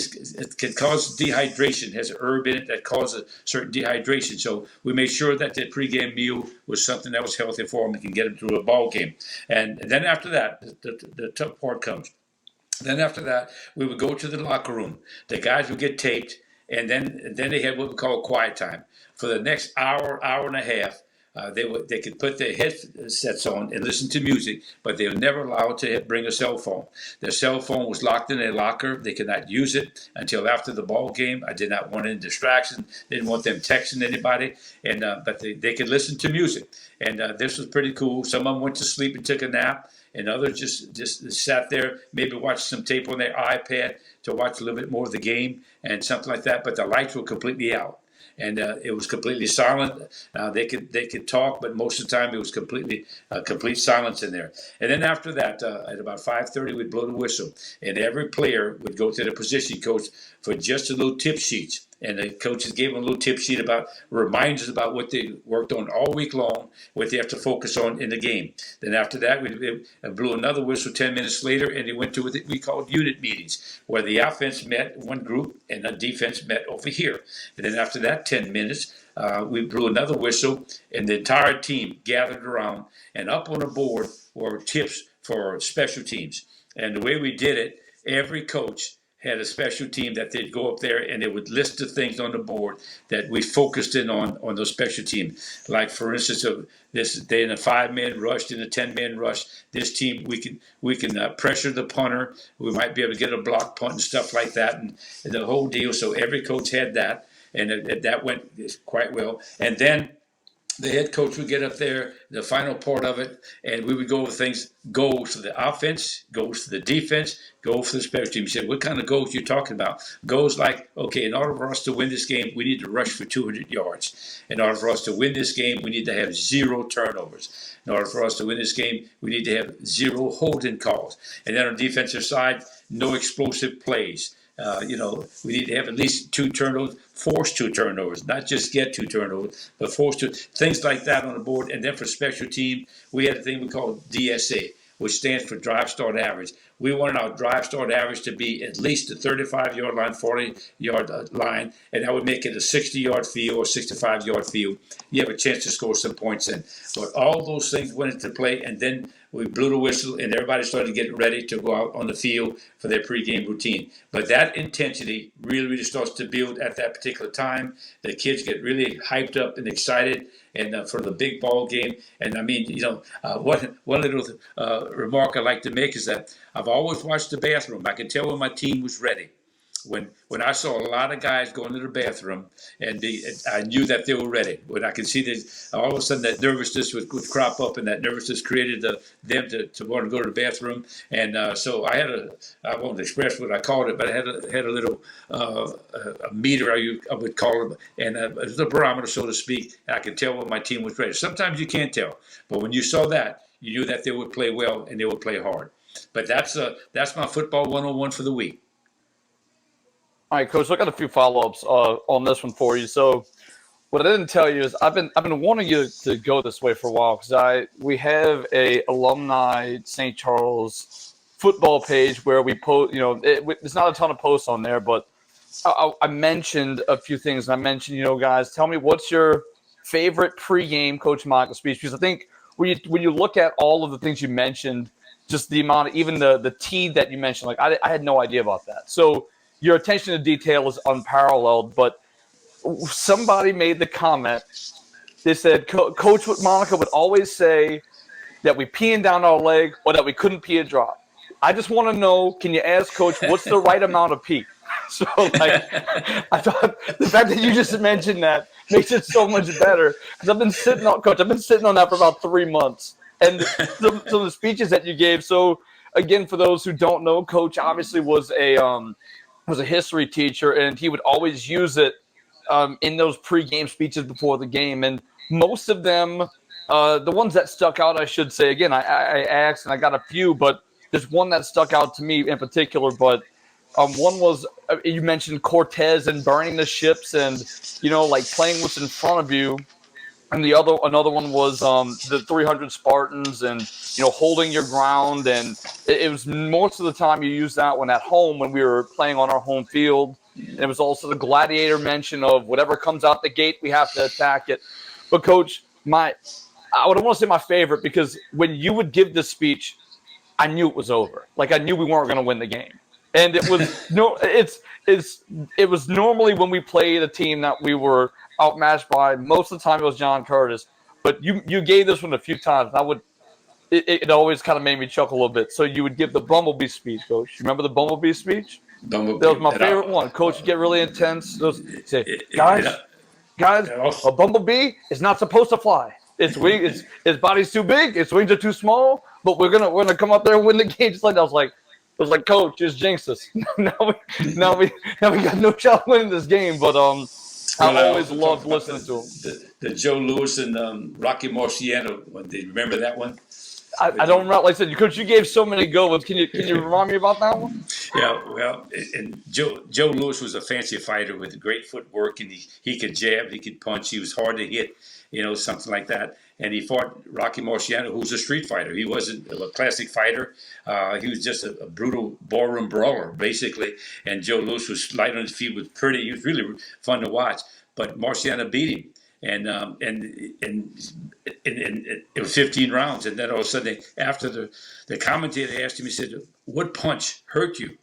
can cause dehydration. It has an herb in it that causes a certain dehydration. So we made sure that the pregame meal was something that was healthy for them and can get them through a ball game. And then after that, the tough part comes. Then after that, we would go to the locker room. The guys would get taped, and then they had what we call quiet time. For the next hour and a half, they could put their headsets on and listen to music, but they were never allowed to bring a cell phone. Their cell phone was locked in their locker. They could not use it until after the ball game. I did not want any distraction. Didn't want them texting anybody, but they could listen to music. And this was pretty cool. Some of them went to sleep and took a nap, and others just sat there, maybe watched some tape on their iPad to watch a little bit more of the game and something like that. But the lights were completely out. And it was completely silent. They could talk, but most of the time it was complete silence in there. And then after that, at about 5:30, we'd blow the whistle, and every player would go to the position coach for just a little tip sheet. And the coaches gave them a little tip sheet about reminders about what they worked on all week long, what they have to focus on in the game. Then after that, we blew another whistle 10 minutes later, and they went to what we called unit meetings, where the offense met one group and the defense met over here. And then after that 10 minutes, we blew another whistle, and the entire team gathered around, and up on the board were tips for special teams. And the way we did it, every coach had a special team that they'd go up there and they would list the things on the board that we focused in on those special teams. Like, for instance, they in a 5-man rush, in a 10-man rush, this team, we can pressure the punter. We might be able to get a block punt and stuff like that, and the whole deal. So every coach had that, and that went quite well. And then the head coach would get up there, the final part of it, and we would go over things goals for the offense, goals for the defense, goals for the special team. He said, what kind of goals are you talking about? Goals like, okay, in order for us to win this game, we need to rush for 200 yards. In order for us to win this game, we need to have 0 turnovers. In order for us to win this game, we need to have 0 holding calls. And then on the defensive side, no explosive plays. We need to have at least 2 turnovers, force 2 turnovers, not just get 2 turnovers, but force 2, things like that on the board. And then for special team, we had a thing we call DSA, which stands for drive start average. We wanted our drive start average to be at least the 35-yard line, 40-yard line, and that would make it a 60-yard field or 65-yard field. You have a chance to score some points in. But all those things went into play, and then we blew the whistle, and everybody started getting ready to go out on the field for their pregame routine. But that intensity really, really starts to build at that particular time. The kids get really hyped up and excited and for the big ball game. And I mean, one little remark I like to make is that I've always watched the bathroom. I could tell when my team was ready. When I saw a lot of guys going to the bathroom, and I knew that they were ready. When I could see that, all of a sudden that nervousness would crop up, and that nervousness created them to want to go to the bathroom. And so I won't express what I called it, but I had a little a meter, I would call it, and it was a barometer, so to speak. And I could tell when my team was ready. Sometimes you can't tell, but when you saw that, you knew that they would play well and they would play hard. But that's my football 101 for the week. All right, Coach, I got a few follow-ups on this one for you. So what I didn't tell you is I've been wanting you to go this way for a while because we have a alumni St. Charles football page where we post, there's not a ton of posts on there, but I mentioned a few things. And I mentioned, guys, tell me what's your favorite pregame Coach Michael speech, because I think when you look at all of the things you mentioned, just the amount, even the tea that you mentioned, like I had no idea about that. So your attention to detail is unparalleled, but somebody made the comment. They said, Coach Monica would always say that we peeing down our leg or that we couldn't pee a drop. I just want to know, can you ask Coach, what's the right amount of pee? So, I thought the fact that you just mentioned that makes it so much better because I've been sitting on that for about 3 months. And some of the speeches that you gave. So, again, for those who don't know, Coach obviously was a history teacher, and he would always use it in those pregame speeches before the game. And most of them, the ones that stuck out, I should say, again, I asked and I got a few, but there's one that stuck out to me in particular. But one was, you mentioned Cortez and burning the ships and, playing what's in front of you. And another one was the 300 Spartans and, holding your ground. And it was most of the time you used that one at home when we were playing on our home field. And it was also the gladiator mention of whatever comes out the gate, we have to attack it. But, Coach, I don't want to say my favorite because when you would give this speech, I knew it was over. Like, I knew we weren't going to win the game. And it was it was normally when we played a team that we were outmatched by. Most of the time it was John Curtis, but you gave this one a few times. It always kind of made me chuckle a little bit. So you would give the Bumblebee speech, Coach. You remember the Bumblebee speech? That was my favorite one. Coach would get really intense. Say, guys, a bumblebee is not supposed to fly. Its wings, its body's too big. Its wings are too small. But we're gonna come up there and win the game. Just like that. I was like, Coach, just jinxed us. now we got no shot winning this game. But I always loved listening to him. The Joe Louis and Rocky Marciano. Do you remember that one? I don't remember. Like I said, Coach, you gave so many good ones. Can you remind me about that one? Yeah, well, and Joe Louis was a fancy fighter with great footwork, and he could jab, he could punch, he was hard to hit, something like that. And he fought Rocky Marciano, who was a street fighter. He wasn't a classic fighter. He was just a brutal ballroom brawler, basically. And Joe Louis was light on his feet, was pretty. He was really fun to watch. But Marciano beat him. And it was 15 rounds. And then all of a sudden, after the commentator asked him, he said, what punch hurt you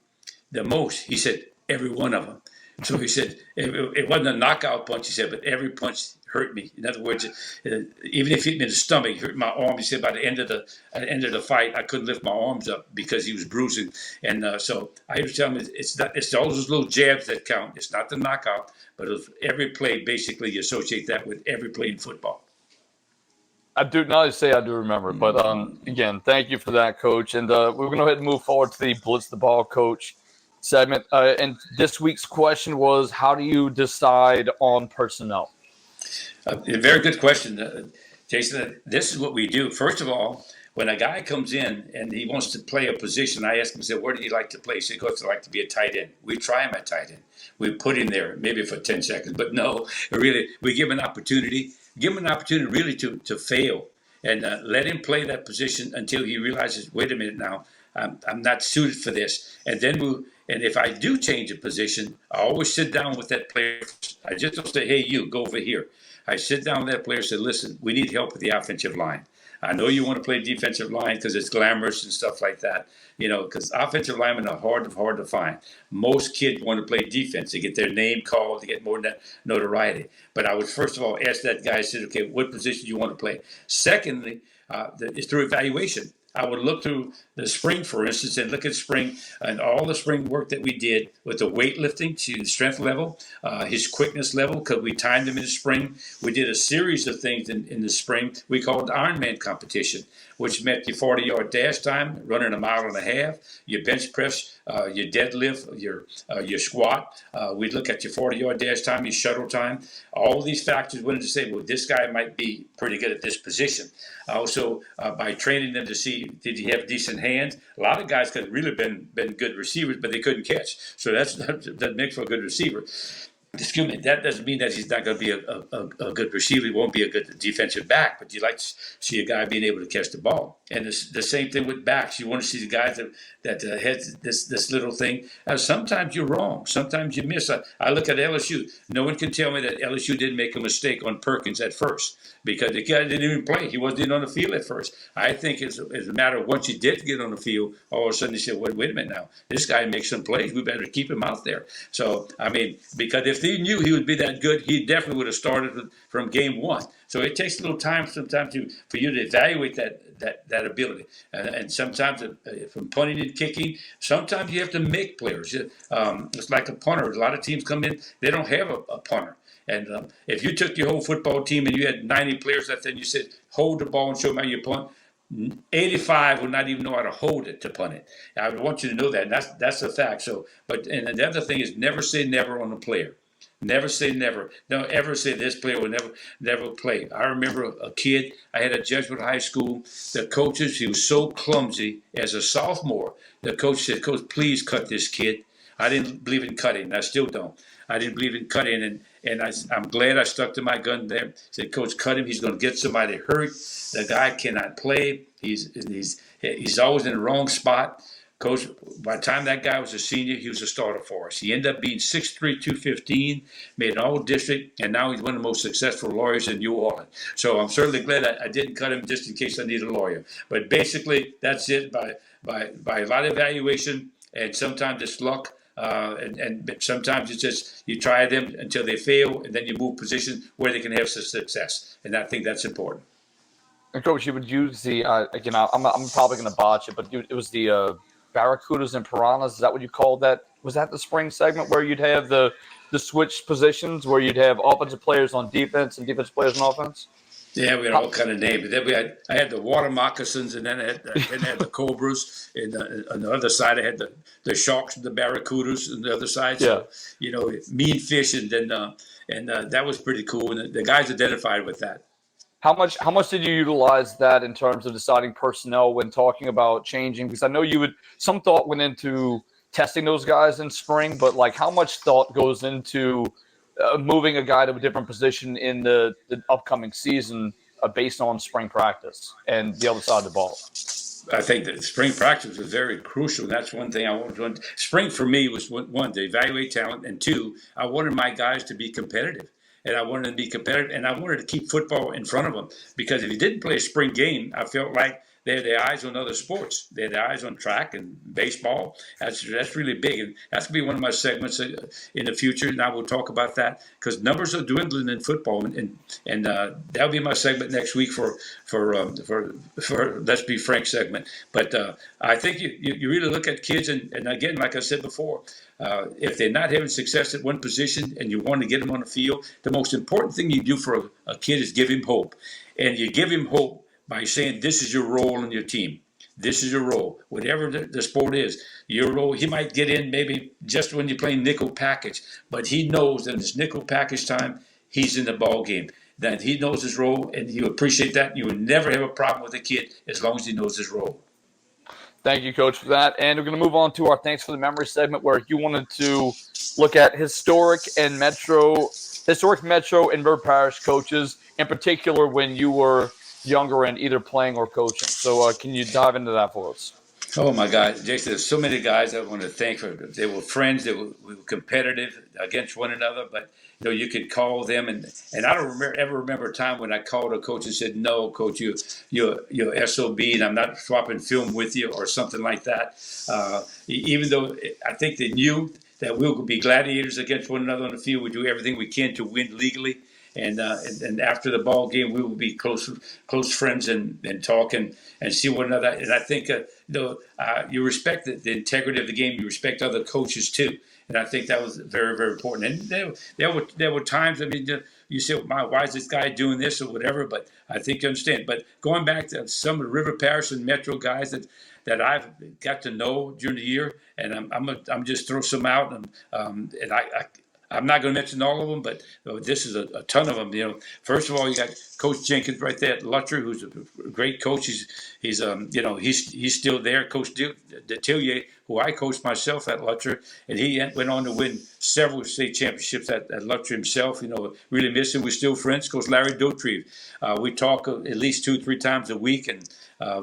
the most? He said, every one of them. So he said, it wasn't a knockout punch, he said, but every punch hurt me. In other words, even if it hit me in the stomach, it hurt my arm. He said by the end of the fight, I couldn't lift my arms up because he was bruising. And so I used to tell him it's all those little jabs that count. It's not the knockout, but every play, basically, you associate that with every play in football. I do not say I do remember, but again, thank you for that, Coach. And we're going to go ahead and move forward to the Blitz the Ball Coach segment. And this week's question was, how do you decide on personnel? A very good question, Jason. This is what we do. First of all, when a guy comes in and he wants to play a position, I ask him, say, where do you like to play? So he goes, I like to be a tight end. We try him at tight end. We put him there maybe for 10 seconds, but no, really, we give him an opportunity. Give him an opportunity really to fail and let him play that position until he realizes, wait a minute now, I'm not suited for this. And then and if I do change a position, I always sit down with that player. I just don't say, hey, you, go over here. I sit down with that player and say, listen, we need help with the offensive line. I know you want to play defensive line because it's glamorous and stuff like that, because offensive linemen are hard to find. Most kids want to play defense. They get their name called, they get more notoriety. But I would first of all ask that guy, I said, okay, what position do you want to play? Secondly, is through evaluation. I would look through the spring, for instance, and look at spring and all the spring work that we did with the weightlifting to the strength level, his quickness level, because we timed him in the spring. We did a series of things in the spring we called Ironman competition, which meant your 40-yard dash time, running a mile and a half, your bench press, your deadlift, your squat. We'd look at your 40-yard dash time, your shuttle time. All of these factors went to say, well, this guy might be pretty good at this position. Also, by training them to see, did he have decent hands? A lot of guys could have really been good receivers, but they couldn't catch. So that makes for a good receiver. Excuse me, that doesn't mean that he's not going to be a good receiver. He won't be a good defensive back, but you like to see a guy being able to catch the ball. And the same thing with backs. You want to see the guys that has this little thing. Sometimes you're wrong. Sometimes you miss. I look at LSU. No one can tell me that LSU didn't make a mistake on Perkins at first because the guy didn't even play. He wasn't even on the field at first. I think it's a matter of once you did get on the field, all of a sudden you say, wait a minute now. This guy makes some plays. We better keep him out there. So, because if he knew he would be that good, he definitely would have started from game one. So it takes a little time sometimes for you to evaluate that ability. And sometimes from punting and kicking, sometimes you have to make players. It's like a punter. A lot of teams come in, they don't have a punter. And if you took your whole football team and you had 90 players left and you said, hold the ball and show me how you punt, 85 would not even know how to hold it to punt it. I would want you to know that. And that's a fact. So, and the other thing is never say never on a player. Never say never. Don't ever say this player will never play. I remember a kid, I had a Jesuit high school. The coaches, he was so clumsy as a sophomore. The coach said, Coach, please cut this kid. I didn't believe in cutting. And I still don't. I didn't believe in cutting. And I'm glad I stuck to my gun there. Said, Coach, cut him. He's going to get somebody hurt. The guy cannot play. He's always in the wrong spot. Coach, by the time that guy was a senior, he was a starter for us. He ended up being 6'3", 215, made an all-district, and now he's one of the most successful lawyers in New Orleans. So I'm certainly glad I didn't cut him just in case I need a lawyer. But basically, that's it. By a lot of evaluation, and sometimes it's luck, and sometimes it's just you try them until they fail, and then you move positions where they can have some success. And I think that's important. And Coach, you would use the again. I'm probably going to botch it, but it was the Barracudas and Piranhas. Is that what you called that? Was that the spring segment where you'd have the switch positions, where you'd have offensive players on defense and defensive players on offense? Yeah, we had all kind of names. Then I had the water moccasins, and then I had the cobras, and on the other side I had the sharks and the barracudas, on the other side. So, mean fish, and then that was pretty cool, and the guys identified with that. How much did you utilize that in terms of deciding personnel when talking about changing? Because I know some thought went into testing those guys in spring, but like how much thought goes into moving a guy to a different position in the upcoming season based on spring practice and the other side of the ball? I think that spring practice was very crucial. That's one thing I wanted. Spring for me was one, to evaluate talent, and two, I wanted my guys to be competitive. And I wanted to be competitive, and I wanted to keep football in front of them. Because if you didn't play a spring game, I felt like they have their eyes on other sports. They have their eyes on track and baseball. That's really big, and that's gonna be one of my segments in the future. And I will talk about that because numbers are dwindling in football, and that'll be my segment next week for Let's Be Frank segment. But I think you really look at kids, and again, like I said before, if they're not having success at one position and you want to get them on the field, the most important thing you do for a kid is give him hope. And you give him hope by saying, this is your role in your team. This is your role. Whatever the sport is, your role. He might get in maybe just when you're playing nickel package, but he knows that it's nickel package time, he's in the ball game. That he knows his role, and you appreciate that. You would never have a problem with a kid as long as he knows his role. Thank you, Coach, for that. And we're going to move on to our Thanks for the Memory segment, where you wanted to look at historic Metro and River Parish coaches, in particular when you were younger and either playing or coaching. So can you dive into that for us? Oh my God, Jason! There's so many guys I want to thank for. They were friends. We were competitive against one another, but you could call them, and I don't ever remember a time when I called a coach and said, "No, coach, you're SOB, and I'm not swapping film with you," or something like that. Even though I think they knew that we would be gladiators against one another on the field, we do everything we can to win legally. And after the ball game, we will be close friends and talk and see one another. And I think you respect the integrity of the game. You respect other coaches too. And I think that was very, very important. And there were times. I mean, you say, why is this guy doing this or whatever? But I think you understand. But going back to some of the River Parish and Metro guys that I've got to know during the year, and I'm just throw some out, and I'm not going to mention all of them, but this is a ton of them. First of all, you got Coach Jenkins right there at Lutcher, who's a great coach. He's still there. Coach Duhe, who I coached myself at Lutcher, and he went on to win several state championships at Lutcher himself. Really miss him. We're still friends. Coach Larry Dotrieve, we talk at least 2-3 times a week, and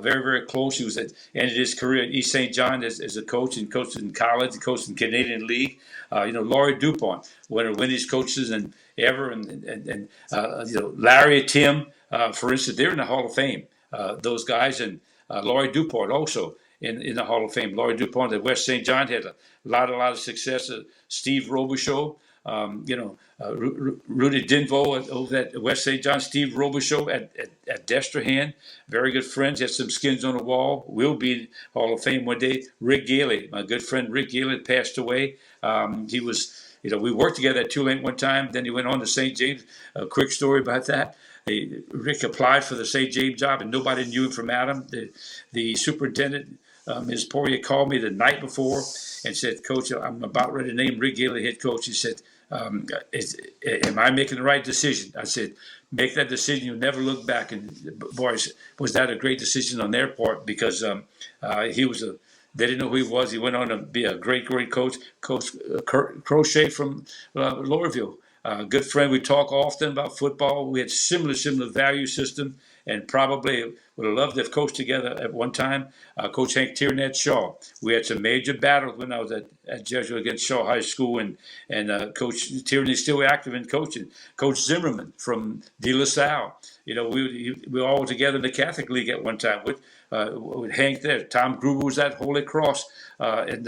very, very close. He was at the end of his career at East St. John as a coach, and coached in college, and coached in Canadian League. Laurie DuPont, one of the winningest coaches ever, and Larry, Tim, for instance, they're in the Hall of Fame. Those guys, and Laurie DuPont also in the Hall of Fame. Laurie DuPont at West St. John had a lot of success. Steve Robichaud, Rudy Dinvo over at West St. John, Steve Robichaud at Destrehan, very good friends, had some skins on the wall, will be Hall of Fame one day. Rick Gailey, my good friend Rick Gailey, passed away. He was, we worked together at Tulane one time, then he went on to St. James. A quick story about that. Rick applied for the St. James job, and nobody knew him from Adam. The superintendent, Ms. Poirier, called me the night before and said, "Coach, I'm about ready to name Rick Gailey head coach." He said, am I making the right decision? I said, make that decision. You'll never look back. And boys, was that a great decision on their part, because he was they didn't know who he was. He went on to be a great coach. Coach Crochet from Lorville, good friend. We talk often about football. We had similar value system, and probably would have loved to have coached together at one time. Coach Hank Tierney Shaw. We had some major battles when I was at Jesuit against Shaw High School, and Coach Tierney is still active in coaching. Coach Zimmerman from De La Salle. We were all together in the Catholic League at one time with Hank there. Tom Gruber was at Holy Cross, and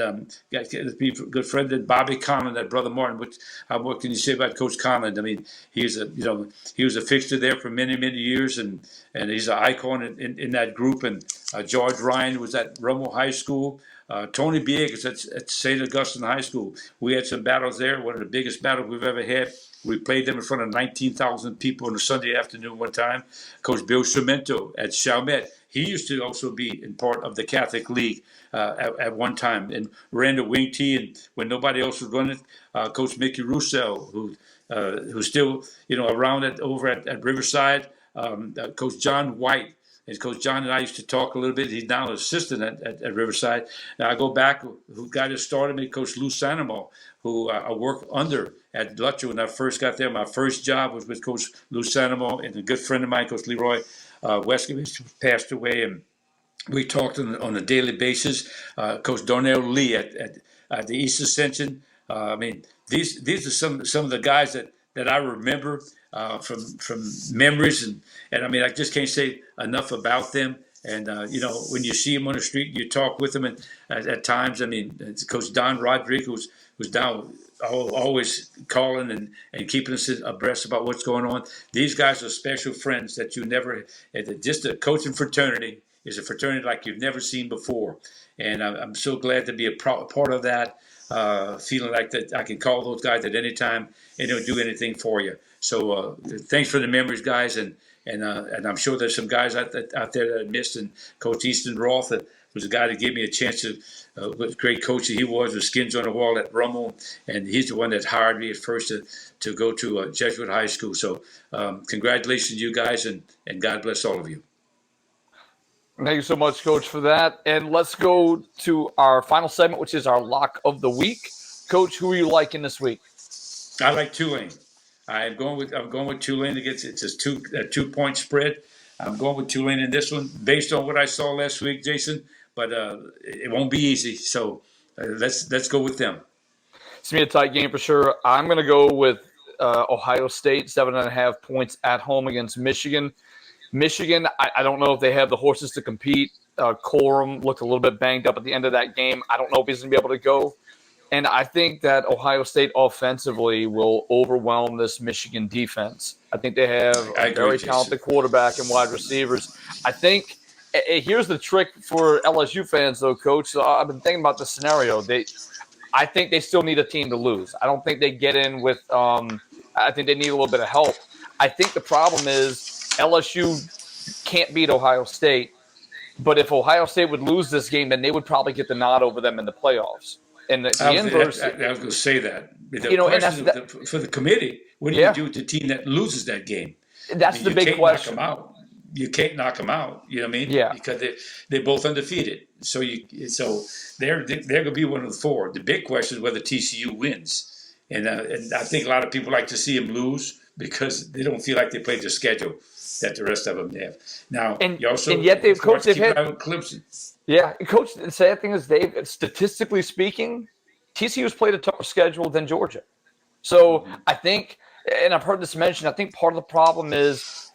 got a good friend and Bobby Conlon, that brother Martin. What can you say about Coach Conlon? I mean, he was a fixture there for many years, and he's an icon in that group. And George Ryan was at Rummel High School. Tony Biegas at St. Augustine High School. We had some battles there. One of the biggest battles we've ever had. We played them in front of 19,000 people on a Sunday afternoon one time. Coach Bill Cemento at Chalmette. He used to also be in part of the Catholic League at one time. And ran the wing tee, and when nobody else was running, Coach Mickey Roussel, who's still around over at Riverside. Coach John White. And Coach John and I used to talk a little bit. He's now an assistant at Riverside. Now I go back, who got us started me, Coach Lou Sanamo, who I worked under at Lutcher when I first got there. My first job was with Coach Lou Sanamo, and a good friend of mine, Coach Leroy Weskovich, passed away, and we talked on a daily basis. Coach Darnell Lee at the East Ascension. I mean, these are some of the guys that I remember from memories, and I mean, I just can't say enough about them. And when you see him on the street, you talk with him, and at times, I mean, Coach Don Rodriguez was down, always calling and keeping us abreast about what's going on. These guys are special friends that you never. Just a coaching fraternity is a fraternity like you've never seen before, and I'm so glad to be a part of that. Feeling like that I can call those guys at any time and they'll do anything for you. So thanks for the memories, guys, and I'm sure there's some guys out there that I missed. And Coach Easton Roth was a guy that gave me a chance to. What a great coach he was with skins on the wall at Rummel, and he's the one that hired me at first to go to Jesuit High School. So congratulations, you guys, and God bless all of you. Thank you so much, Coach, for that. And let's go to our final segment, which is our lock of the week. Coach, who are you liking this week? I like Tulane. I'm going with Tulane against it's a 2-point spread. I'm going with Tulane in this one based on what I saw last week, Jason. But it won't be easy. So let's go with them. It's gonna be a tight game for sure. I'm gonna go with Ohio State, 7.5 points at home against Michigan. Michigan, I don't know if they have the horses to compete. Corum looked a little bit banged up at the end of that game. I don't know if he's going to be able to go. And I think that Ohio State offensively will overwhelm this Michigan defense. I think they have a very talented quarterback and wide receivers. I think here's the trick for LSU fans, though, Coach. So I've been thinking about this scenario. I think they still need a team to lose. I don't think they get in with I think they need a little bit of help. I think the problem is LSU can't beat Ohio State, but if Ohio State would lose this game, then they would probably get the nod over them in the playoffs. And the inverse, I was going to say that. And for the committee, what do you do with the team that loses that game? That's the big question. You can't knock them out. You know what I mean? Yeah. Because they're both undefeated. So they're going to be one of the four. The big question is whether TCU wins, and I think a lot of people like to see them lose because they don't feel like they played the schedule that the rest of them have. Now, and yet they've had Clemson. Yeah, Coach. The sad thing is, statistically speaking, TCU's played a tougher schedule than Georgia. So I think, and I've heard this mentioned, I think part of the problem is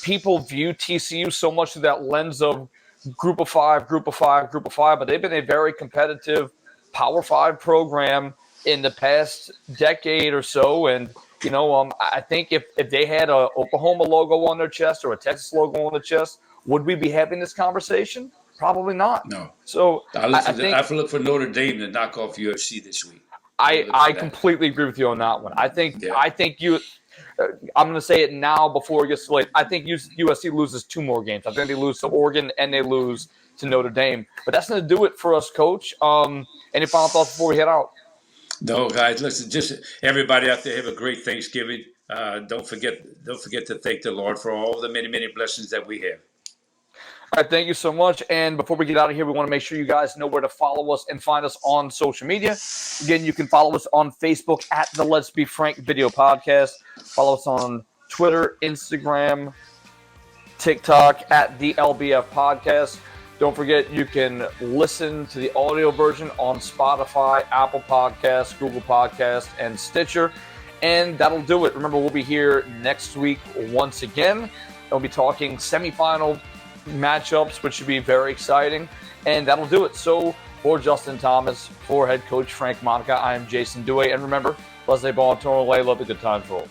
people view TCU so much through that lens of group of five, but they've been a very competitive Power 5 program in the past decade or so. And, I think if they had a Oklahoma logo on their chest or a Texas logo on their chest, would we be having this conversation? Probably not. No. So I have to look for Notre Dame to knock off UFC this week. I completely agree with you on that one. I think you. I'm going to say it now before it gets too late. I think USC loses 2 more games. I think they lose to Oregon and they lose to Notre Dame. But that's going to do it for us, Coach. Any final thoughts before we head out? No, guys. Listen, just everybody out there have a great Thanksgiving. Don't forget to thank the Lord for all the many, many blessings that we have. All right, thank you so much. And before we get out of here, we want to make sure you guys know where to follow us and find us on social media. Again, you can follow us on Facebook at the Let's Be Frank Video Podcast. Follow us on Twitter, Instagram, TikTok at the LBF Podcast. Don't forget, you can listen to the audio version on Spotify, Apple Podcasts, Google Podcasts, and Stitcher. And that'll do it. Remember, we'll be here next week once again. We'll be talking semifinal matchups, which should be very exciting. And that'll do it. So for Justin Thomas, for head coach Frank Monica, I am Jason Duhe. And remember, Leslie Ball and Toro Lay, love the good times roll.